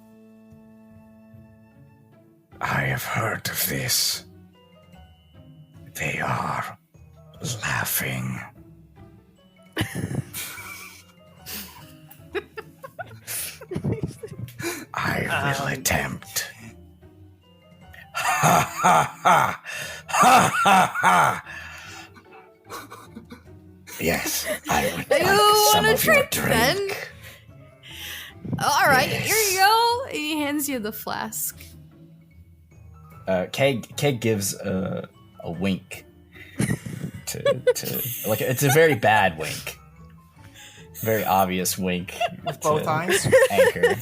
have heard of this. They are laughing. I will attempt. Ha ha ha! Ha ha ha! Yes, I would like some of your drink. Then? All right, yes. Here you go. He hands you the flask. Keg gives a wink to like it's a very bad wink, very obvious wink with both eyes. Anchor.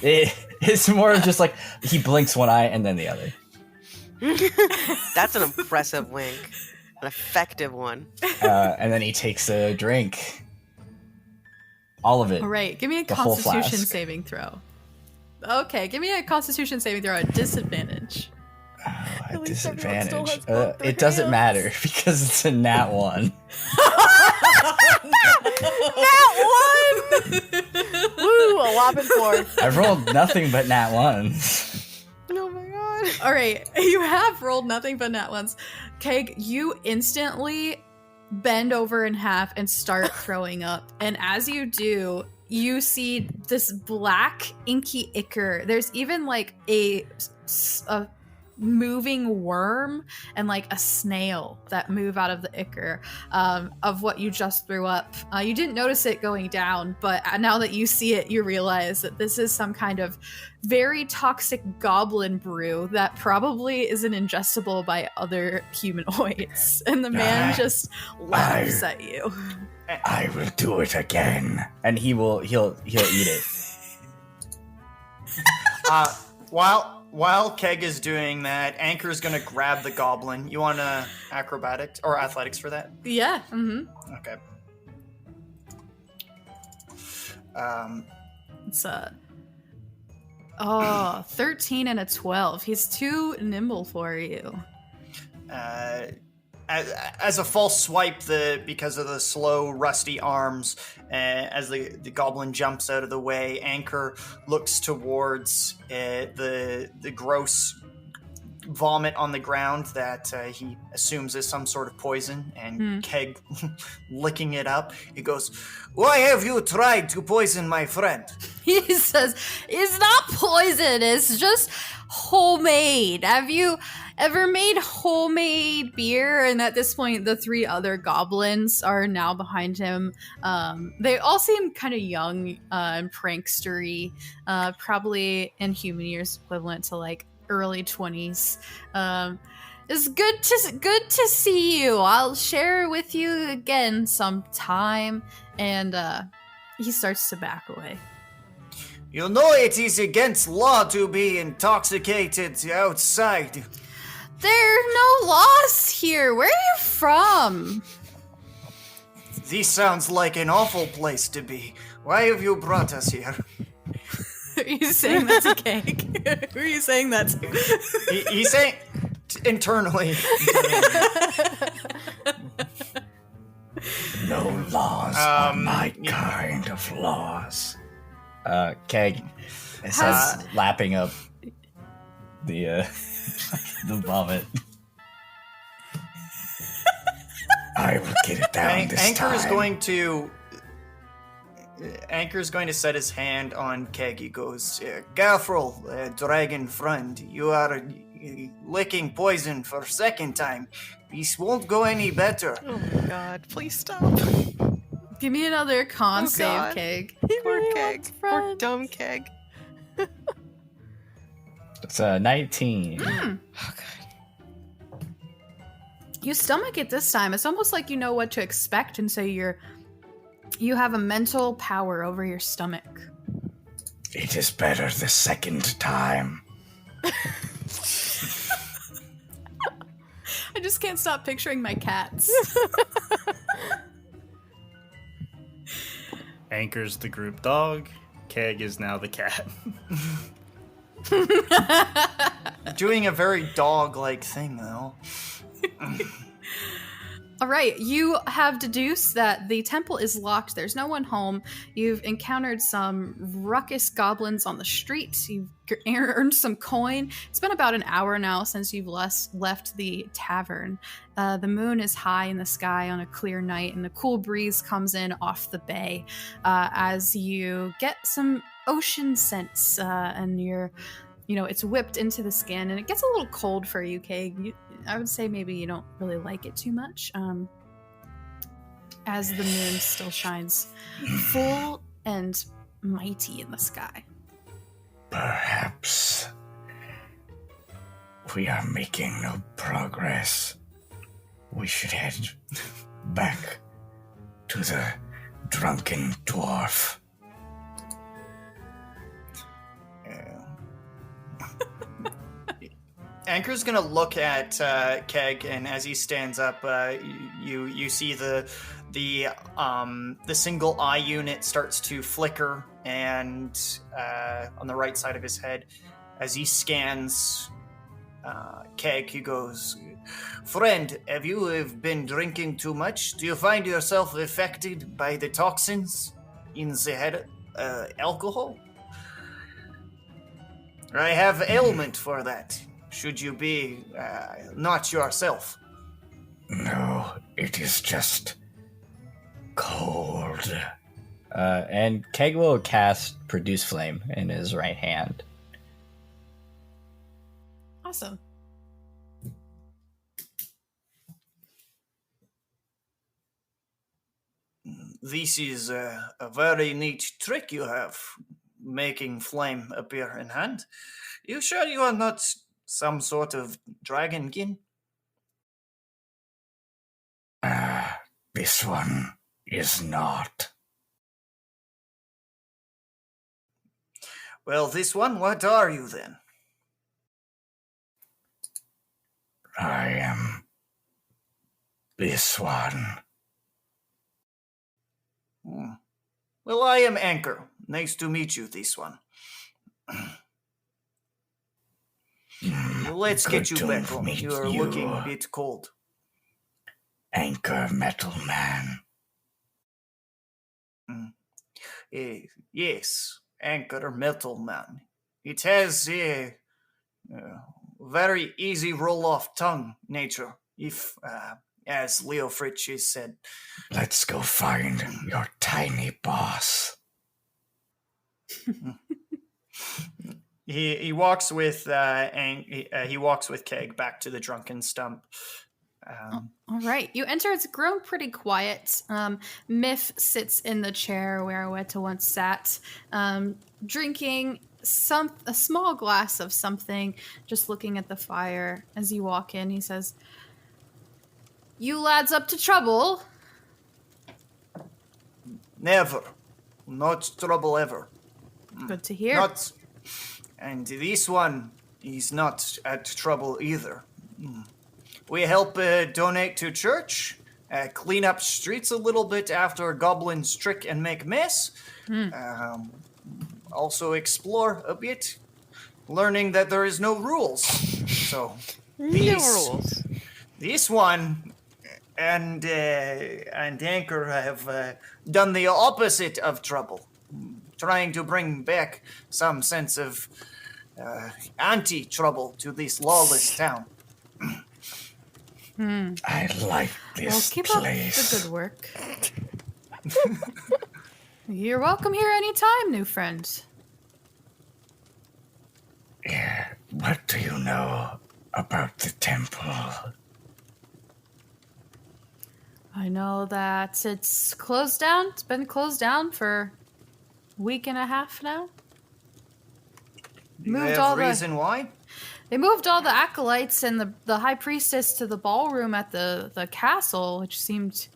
It's more of just like he blinks one eye and then the other. That's an impressive wink, an effective one. And then he takes a drink, all of it. All right, give me a Constitution saving throw. Okay, give me a Constitution saving throw at disadvantage. A disadvantage. It doesn't matter because it's a nat 1. Nat 1! Woo, a whopping 4. I've rolled nothing but nat 1s. Oh my god. All right, you have rolled nothing but nat 1s. Keg, you instantly bend over in half and start throwing up. And as you do, you see this black inky ichor. There's even like a moving worm and like a snail that move out of the ichor of what you just threw up. You didn't notice it going down, but now that you see it, you realize that this is some kind of very toxic goblin brew that probably isn't ingestible by other humanoids. And the man just laughs at you. I will do it again. And he'll eat it. While Keg is doing that, Anchor's gonna grab the goblin. You want acrobatics or athletics for that? Yeah. Mm-hmm. Okay. It's 13 and a 12. He's too nimble for you. As a false swipe, because of the slow, rusty arms, as the goblin jumps out of the way, Anchor looks towards the gross vomit on the ground that he assumes is some sort of poison, and Keg licking it up. He goes, "Why have you tried to poison my friend?" He says, "It's not poison, it's just homemade. Have you ever made homemade beer?" And at this point, the 3 other goblins are now behind him. They all seem kind of young and prankstery, probably in human years equivalent to like early 20s. It's good to see you. I'll share with you again sometime. And he starts to back away. "You know it is against law to be intoxicated outside." "There are no laws here. Where are you from?" "This sounds like an awful place to be. Why have you brought us here?" Are you saying that to Cake? Who are you saying that to? He's saying internally. No laws are my kind of laws. Keg says, lapping up the the vomit. I will get it down this Anchor time. Anchor's going to set his hand on Keg. He goes, "Gaffrel, dragon friend, you are licking poison for second time. This won't go any better." Oh my god, please stop. Give me another con Oh, save, God. Keg. Poor Keg. Poor dumb Keg. It's 19. Oh god. You stomach it this time. It's almost like you know what to expect, and so you have a mental power over your stomach. It is better the second time. I just can't stop picturing my cats. Anchor's the group dog. Keg is now the cat. Doing a very dog-like thing, though. All right, you have deduced that the temple is locked. There's no one home. You've encountered some ruckus goblins on the streets. You've earned some coin. It's been about an hour now since you've left the tavern. The moon is high in the sky on a clear night, and a cool breeze comes in off the bay as you get some ocean scents, and it's whipped into the skin, and it gets a little cold for you, Keg. I would say maybe you don't really like it too much, as the moon still shines full and mighty in the sky. Perhaps we are making no progress. We should head back to the drunken dwarf. Anchor's gonna look at Keg, and as he stands up, you see the single eye unit starts to flicker, and on the right side of his head, as he scans Keg, he goes, "Friend, have you been drinking too much? Do you find yourself affected by the toxins in the head, alcohol? I have ailment for that. Should you be not yourself?" No, it is just cold. And Keg will cast Produce Flame in his right hand. Awesome. This is a very neat trick you have, making flame appear in hand. You sure you are not some sort of dragonkin? This one is not. Well, this one, what are you then? I am this one. Well, I am Anchor. Nice to meet you, this one. Let's get you back home. You are looking a bit cold. Anchor Metal Man. Yes, Anchor Metal Man. It has very easy roll-off tongue nature, if, as Leofric said. Let's go find your tiny boss. He walks with he walks with Keg back to the drunken stump. All right, you enter. It's grown pretty quiet. Miff sits in the chair where Weta once sat, drinking a small glass of something, just looking at the fire. As you walk in, he says, "You lads up to trouble?" Never. Not trouble ever. Good to hear. And this one is not at trouble either. We help donate to church, clean up streets a little bit after goblins trick and make mess. Also explore a bit, learning that there is no rules. So No rules. This one and Anchor have done the opposite of trouble, trying to bring back some sense of anti-trouble to this lawless town. I like this Keep place. up the good work. You're welcome here anytime, new friend. Yeah, what do you know about the temple? I know that it's closed down. It's been closed down for a week and a half now. Do you have reason why? They moved all the acolytes and the high priestess to the ballroom at the castle, which seemed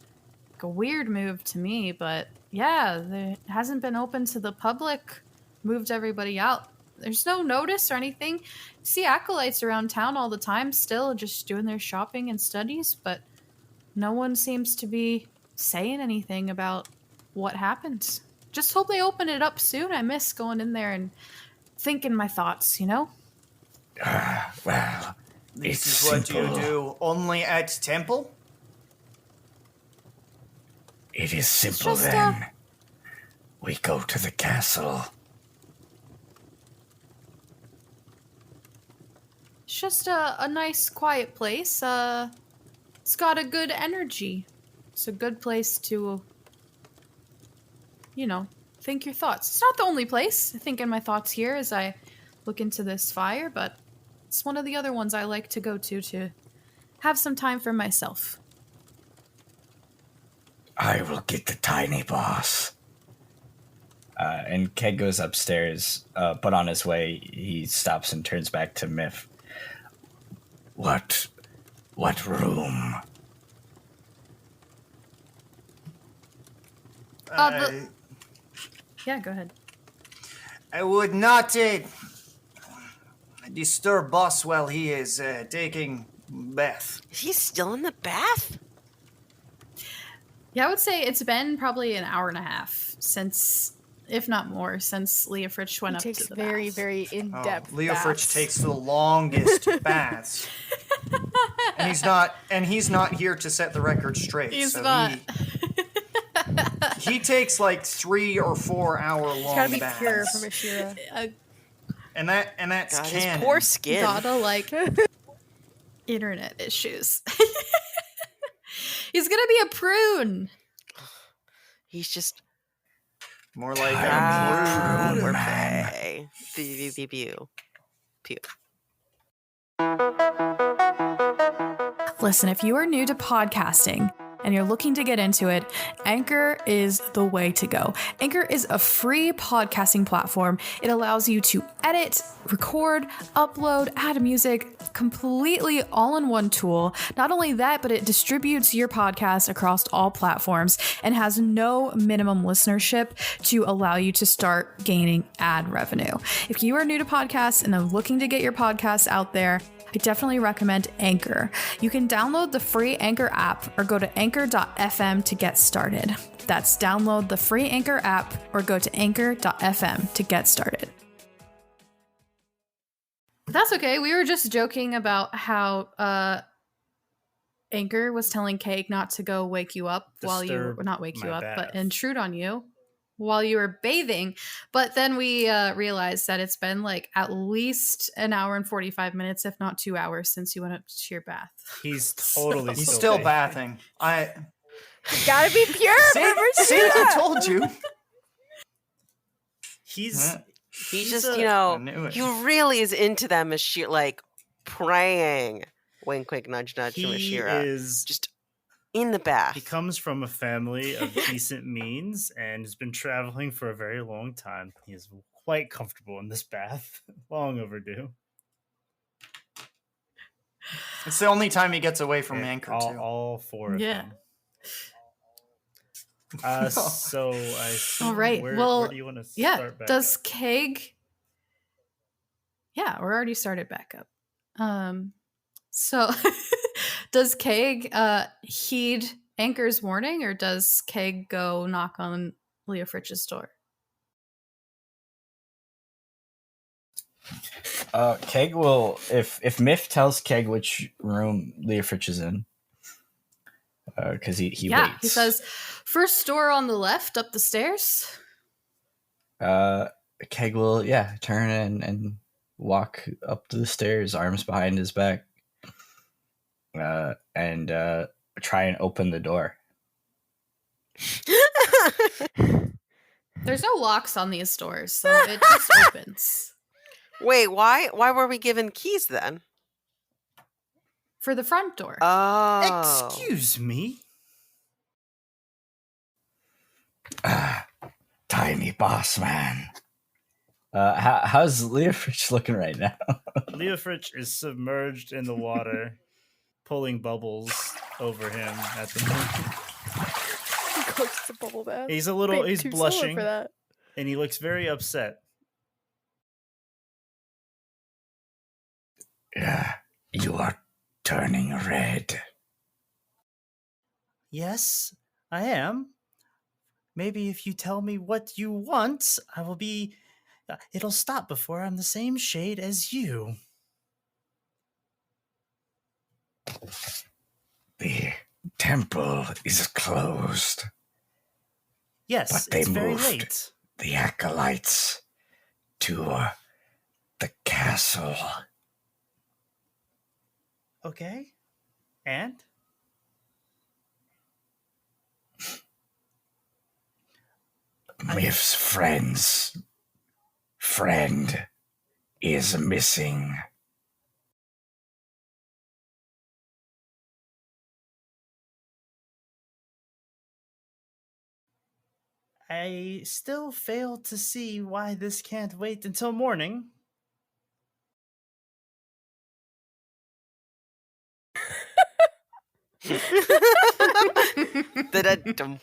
like a weird move to me. But yeah, it hasn't been open to the public. Moved everybody out. There's no notice or anything. See acolytes around town all the time still, just doing their shopping and studies, but no one seems to be saying anything about what happened. Just hope they open it up soon. I miss going in there and thinking my thoughts, you know? Well, This it's is what simple. you do only at temple? It is simple just, then. We go to the castle. It's just a nice, quiet place. It's got a good energy. It's a good place to, think your thoughts. It's not the only place I think in my thoughts here as I look into this fire, but it's one of the other ones I like to go to have some time for myself. I will get the tiny boss. And Keg goes upstairs, but on his way, he stops and turns back to Miff. What room? Yeah, go ahead. I would not disturb boss while he is taking bath. Is he still in the bath? Yeah, I would say it's been probably an hour and a half since, if not more, since Leofric went up to Takes the very, bath. very in-depth Leofric baths. takes the longest baths. And he's not here to set the record straight. He's so not. He takes like 3 or 4 hour long It's gotta be baths. pure from Ashira. And that's God, canon. his poor skin. Gotta internet issues. He's gonna be a prune. He's just More like Prune we're man. play. Pew. Listen, if you are new to podcasting and you're looking to get into it, Anchor is the way to go. Anchor is a free podcasting platform. It allows you to edit, record, upload, add music, completely all-in-one tool. Not only that, but it distributes your podcast across all platforms and has no minimum listenership to allow you to start gaining ad revenue. If you are new to podcasts and are looking to get your podcast out there, I definitely recommend Anchor. You can download the free Anchor app or go to anchor.fm to get started. That's download the free Anchor app or go to anchor.fm to get started. That's okay. We were just joking about how Anchor was telling Cake not to go wake you up while you Disturb not wake you my up, but bath. intrude on you. while you were bathing, but then we realized that it's been like at least an hour and 45 minutes, if not 2 hours, since you went up to your bath. He's totally He's still bathing. You gotta be pure. See, I told you. He's just, I knew it. he really is into them as she like praying. Wink, wink, nudge, nudge to Ashira. Is just in the bath. He comes from a family of decent means and has been traveling for a very long time. He is quite comfortable in this bath. Long overdue. It's the only time he gets away from Anchor, too. All four of them. So I all right. Where do you want to start back does up? Keg? Yeah, we're already started back up. So does Keg heed Anchor's warning, or does Keg go knock on Leofric's door? Keg will, if Miff tells Keg which room Leofric is in, because he waits. He says, first door on the left, up the stairs. Keg will, turn and walk up the stairs, arms behind his back, and try and open the door. There's no locks on these doors, so it just opens. Wait, why were we given keys then? For the front door. Oh. Excuse me? Tiny boss man. How's Leofric looking right now? Leofric is submerged in the water, pulling bubbles over him at the moment. He goes to bubble bath. He's Too blushing, for that. and he looks very upset. Yeah, you are turning red. Yes, I am. Maybe if you tell me what you want, I will be... It'll stop before I'm the same shade as you. The temple is closed. Yes, But they it's very moved. late. The acolytes to the castle. Okay. And? Miff's friend is missing. I still fail to see why this can't wait until morning. Da-da-dum.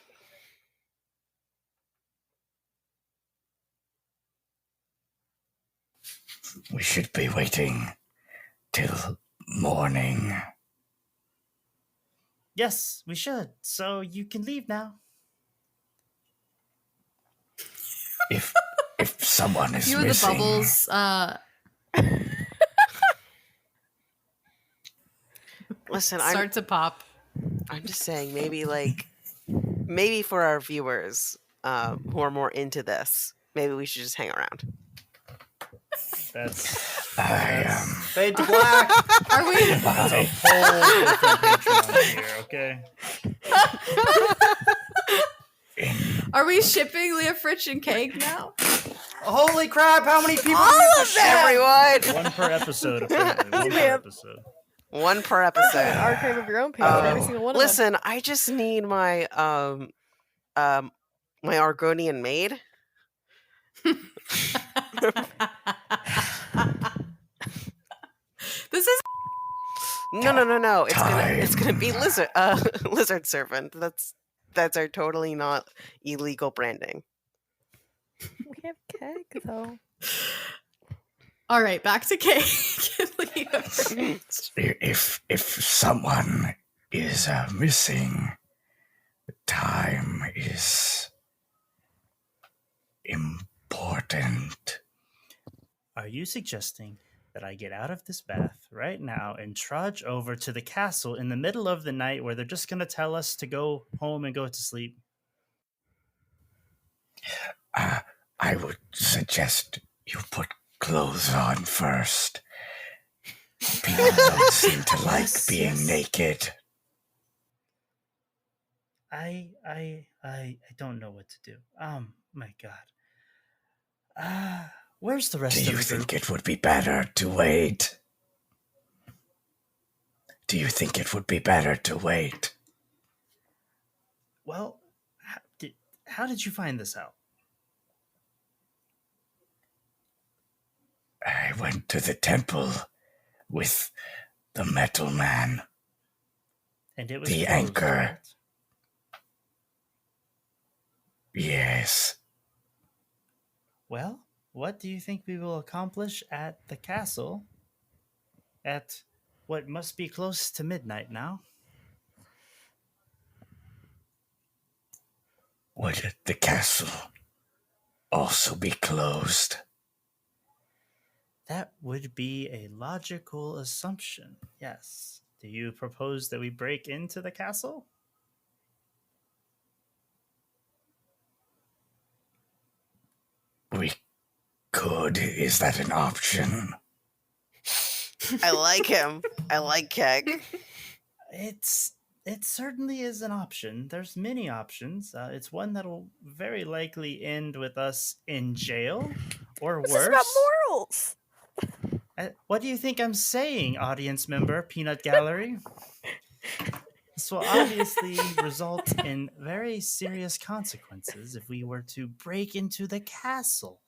We should be waiting till morning. Yes, we should. So you can leave now. If someone is Few of the missing, bubbles Listen, start to pop. I'm just saying, maybe for our viewers who are more into this, maybe we should just hang around. That's Fade to black. Are we? That's a whole different Patreon here, okay? Are we shipping Leofric and Keg now? Holy crap, how many people All do you of have to ship? Everyone, One per episode, apparently. One per Yeah. episode. one per episode. Archive of your own page for every single one of them. Listen, I just need my my Argonian maid. This is No. It's gonna be lizard servant. That's our totally not illegal branding. We have Keg, though. all right. Back to Keg and Leofric. if someone is missing, time is important. Are you suggesting that I get out of this bath right now and trudge over to the castle in the middle of the night where they're just going to tell us to go home and go to sleep? I would suggest you put clothes on first. People don't seem to like being naked. I don't know what to do. My God. Where's the rest Do of the you group? think it would be better to wait? Do you think it would be better to wait? Well, how did you find this out? I went to the temple with the metal man. And it was the closed, anchor. Right? Yes. Well, what do you think we will accomplish at the castle at what must be close to midnight now? Would the castle also be closed? That would be a logical assumption, yes. Do you propose that we break into the castle? We could. Is that an option? I like him. I like Keg. It certainly is an option. There's many options. It's one that'll very likely end with us in jail, or worse. This is about morals. What do you think I'm saying, audience member, Peanut Gallery? This will obviously result in very serious consequences if we were to break into the castle.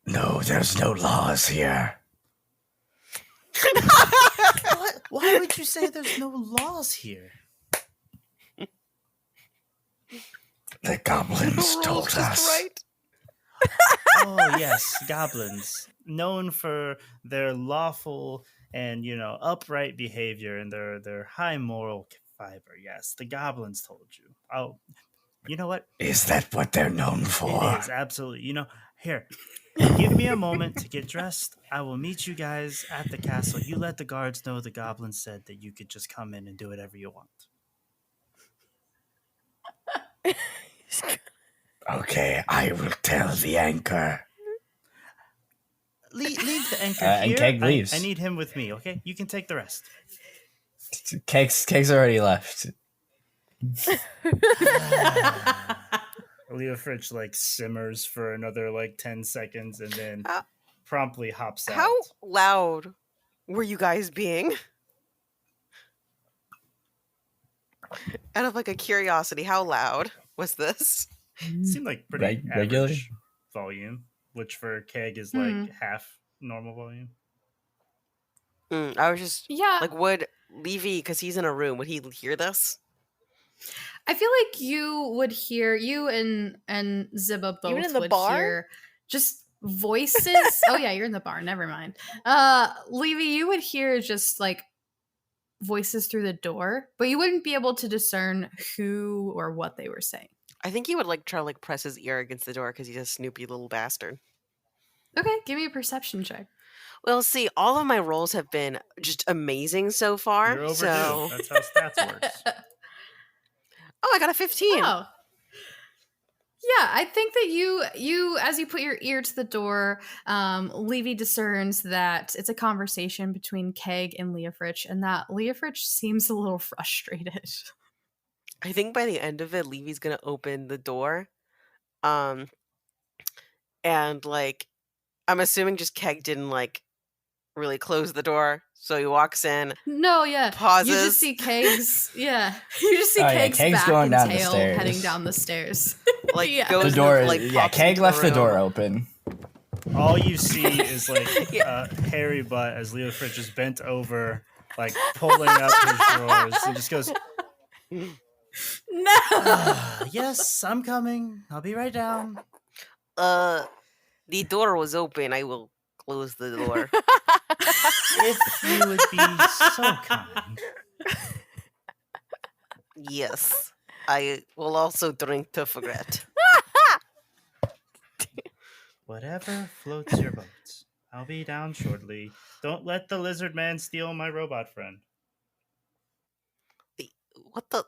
No, there's no laws here. What? Why would you say there's no laws here? The goblins told us. Right. Oh, yes, goblins. Known for their lawful and, upright behavior and their high moral fiber. Yes, the goblins told you. Oh, you know what? Is that what they're known for? It is, absolutely. Here, give me a moment to get dressed. I will meet you guys at the castle. You let the guards know the goblins said that you could just come in and do whatever you want. Okay, I will tell the anchor. Leave the anchor here. And Keg leaves. I need him with me, okay? You can take the rest. Keg's already left. Leofric simmers for another 10 seconds and then promptly hops out. How loud were you guys being? Out of a curiosity, how loud was this? It seemed like pretty regular average volume, which for Keg is half normal volume. I was just would Livy, because he's in a room, would he hear this? I feel like you would hear, you and Zibba both in the would bar? hear just voices. Oh yeah, you're in the bar. Never mind. Livy, you would hear just voices through the door, but you wouldn't be able to discern who or what they were saying. I think he would try to press his ear against the door because he's a snoopy little bastard. Okay, give me a perception check. Well, see, all of my rolls have been just amazing so far. You're overdue. So That's how stats works. Oh, I got a 15. Oh. Yeah, I think that you as you put your ear to the door, Livy discerns that it's a conversation between Keg and Leofric, and that Leofric seems a little frustrated. I think by the end of it, Levy's gonna open the door. And I'm assuming just Keg didn't really close the door. So he walks in. No, yeah. Pauses. You just see Keg's You just see Keg's Keg's back going and down the tail stairs. heading down the stairs. Goes The door, pops Keg into left the room. door open. All you see is hairy butt as Leofric is bent over, pulling up his drawers. He just goes, No. yes, I'm coming. I'll be right down. The door was open. I will close the door. If you would be so kind. Yes. I will also drink to forget. Whatever floats your boat. I'll be down shortly. Don't let the lizard man steal my robot friend. What the?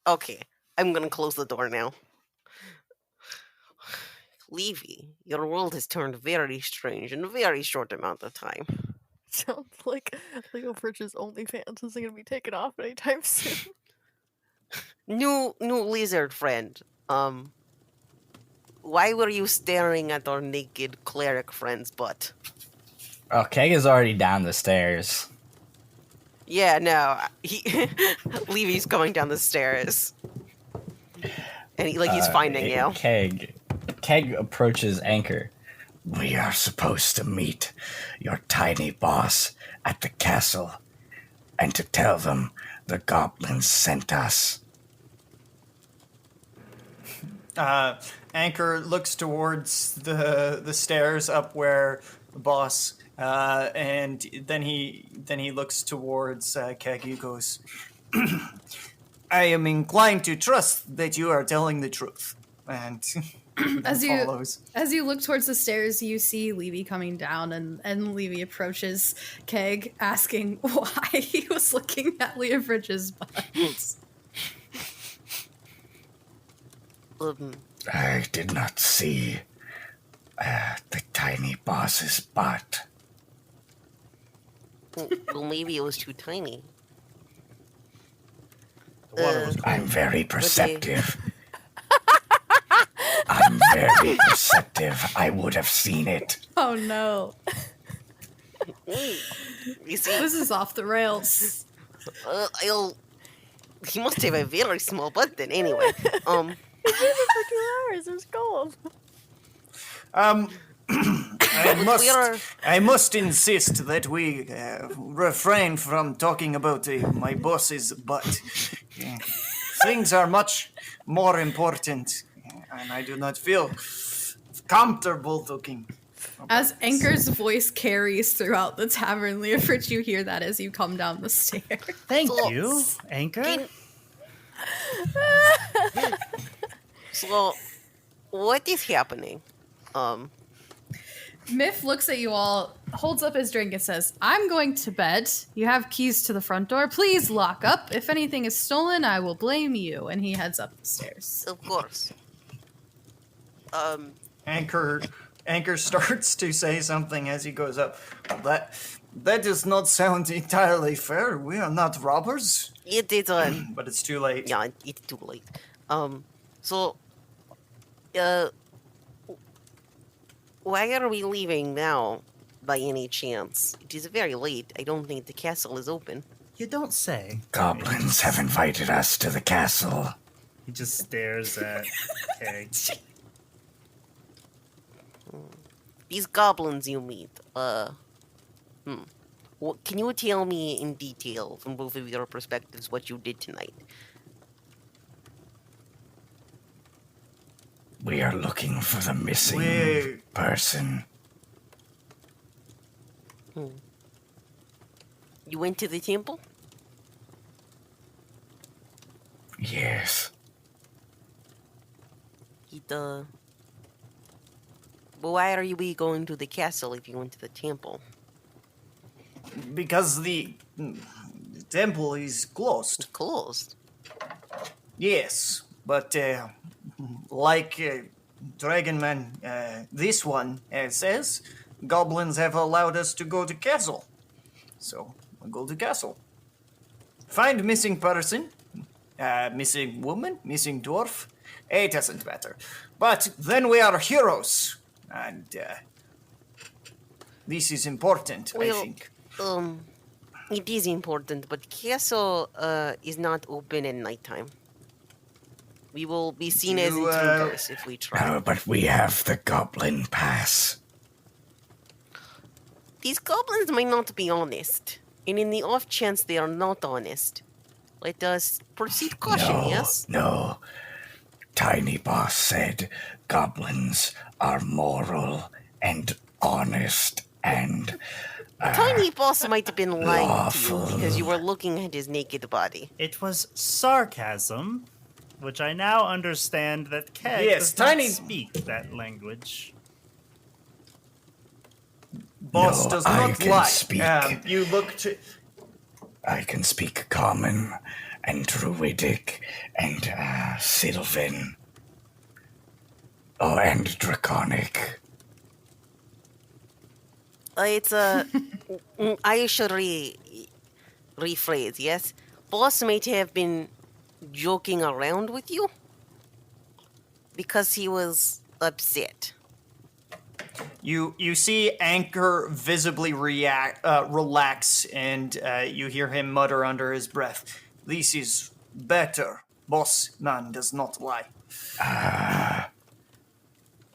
Okay. I'm gonna close the door now. Livy, your world has turned very strange in a very short amount of time. Sounds like Leofric's OnlyFans isn't going to be taken off anytime soon. New lizard friend. Why were you staring at our naked cleric friend's butt? Oh, Keg is already down the stairs. Yeah, no. Levy's going down the stairs. And he's finding you. Keg approaches Anchor. We are supposed to meet your tiny boss at the castle and to tell them the goblins sent us. Anchor looks towards the stairs up where the boss, and then he looks towards Keg. He goes, I am inclined to trust that you are telling the truth. And As follows. you look towards the stairs, you see Livy coming down, and Livy approaches Keg, asking why he was looking at Leofric's butt. I did not see the tiny boss's butt. Well, maybe it was too tiny. The water was cold. I'm very perceptive. I'm very perceptive. I would have seen it. Oh no. You see, This is off the rails. he must have a very small butt then, anyway. He's been there for 2 hours. It was cold. I must insist that we refrain from talking about my boss's butt. Things are much more important, and I do not feel comfortable talking. As Anchor's voice carries throughout the tavern, Leofric, you hear that as you come down the stairs. Thank you, Anchor. So, what is happening? Miff looks at you all, holds up his drink, and says, I'm going to bed. You have keys to the front door. Please lock up. If anything is stolen, I will blame you. And he heads up the stairs. Of course. Anchor starts to say something as he goes up. That does not sound entirely fair. We are not robbers. It is, But it's too late. yeah, it's too late. So, why are we leaving now, by any chance? It is very late. I don't think the castle is open. You don't say. Goblins have invited us to the castle. He just stares at Keg. These goblins you meet, What, can you tell me in detail, from both of your perspectives, what you did tonight? We are looking for the missing person. You went to the temple? Yes. But why are we going to the castle if you went to the temple? Because the temple is closed. Closed? Yes, but like Dragonman, this one says, goblins have allowed us to go to castle. So, we'll go to castle. Find missing person, missing woman, missing dwarf. It doesn't matter. But then we are heroes. And this is important, I think. It is important, but castle is not open at nighttime. We will be seen as intruders if we try. No, but we have the goblin pass. These goblins might not be honest. And in the off chance they are not honest, let us proceed caution, yes? No. Tiny Boss said goblins are moral and honest and Tiny Boss might have been lying lawful. to you because you were looking at his naked body. It was sarcasm, which I now understand that Keg Yes, does Tiny- not speak that language. Boss No, does I not can lie. speak. You look to... I can speak common and druidic and sylvan. Oh, and draconic. It's I should rephrase, yes? Boss might have been joking around with you because he was upset. You see Anchor visibly relax, and you hear him mutter under his breath, "This is better. Boss man does not lie."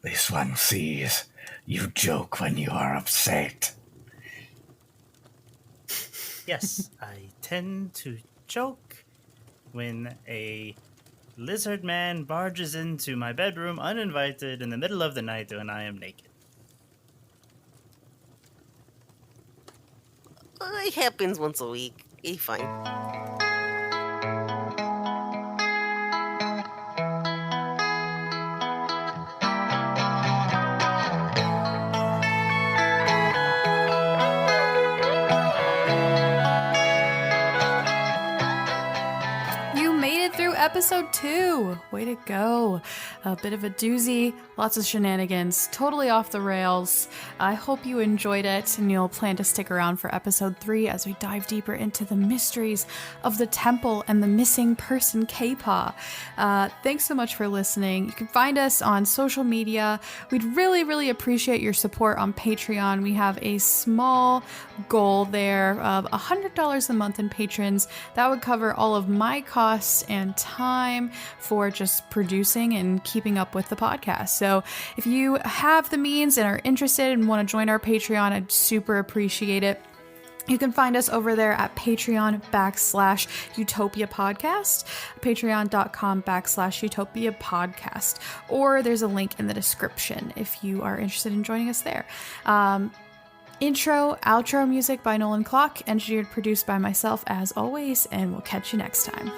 This one sees you joke when you are upset. Yes, I tend to joke when a lizard man barges into my bedroom uninvited in the middle of the night when I am naked. It happens once a week. It's fine. Episode 2. Way to go. A bit of a doozy, lots of shenanigans, totally off the rails. I hope you enjoyed it and you'll plan to stick around for episode 3 as we dive deeper into the mysteries of the temple and the missing person K-Paw. Thanks so much for listening. You can find us on social media. We'd really, really appreciate your support on Patreon. We have a small goal there of $100 a month in patrons. That would cover all of my costs and time for just producing and keeping up with the podcast. So if you have the means and are interested and want to join our Patreon, I'd super appreciate it. You can find us over there at Patreon/Utopia Podcast, patreon.com/Utopia Podcast, or there's a link in the description if you are interested in joining us there. Intro, outro music by Nolan Clock, engineered, produced by myself as always, and we'll catch you next time.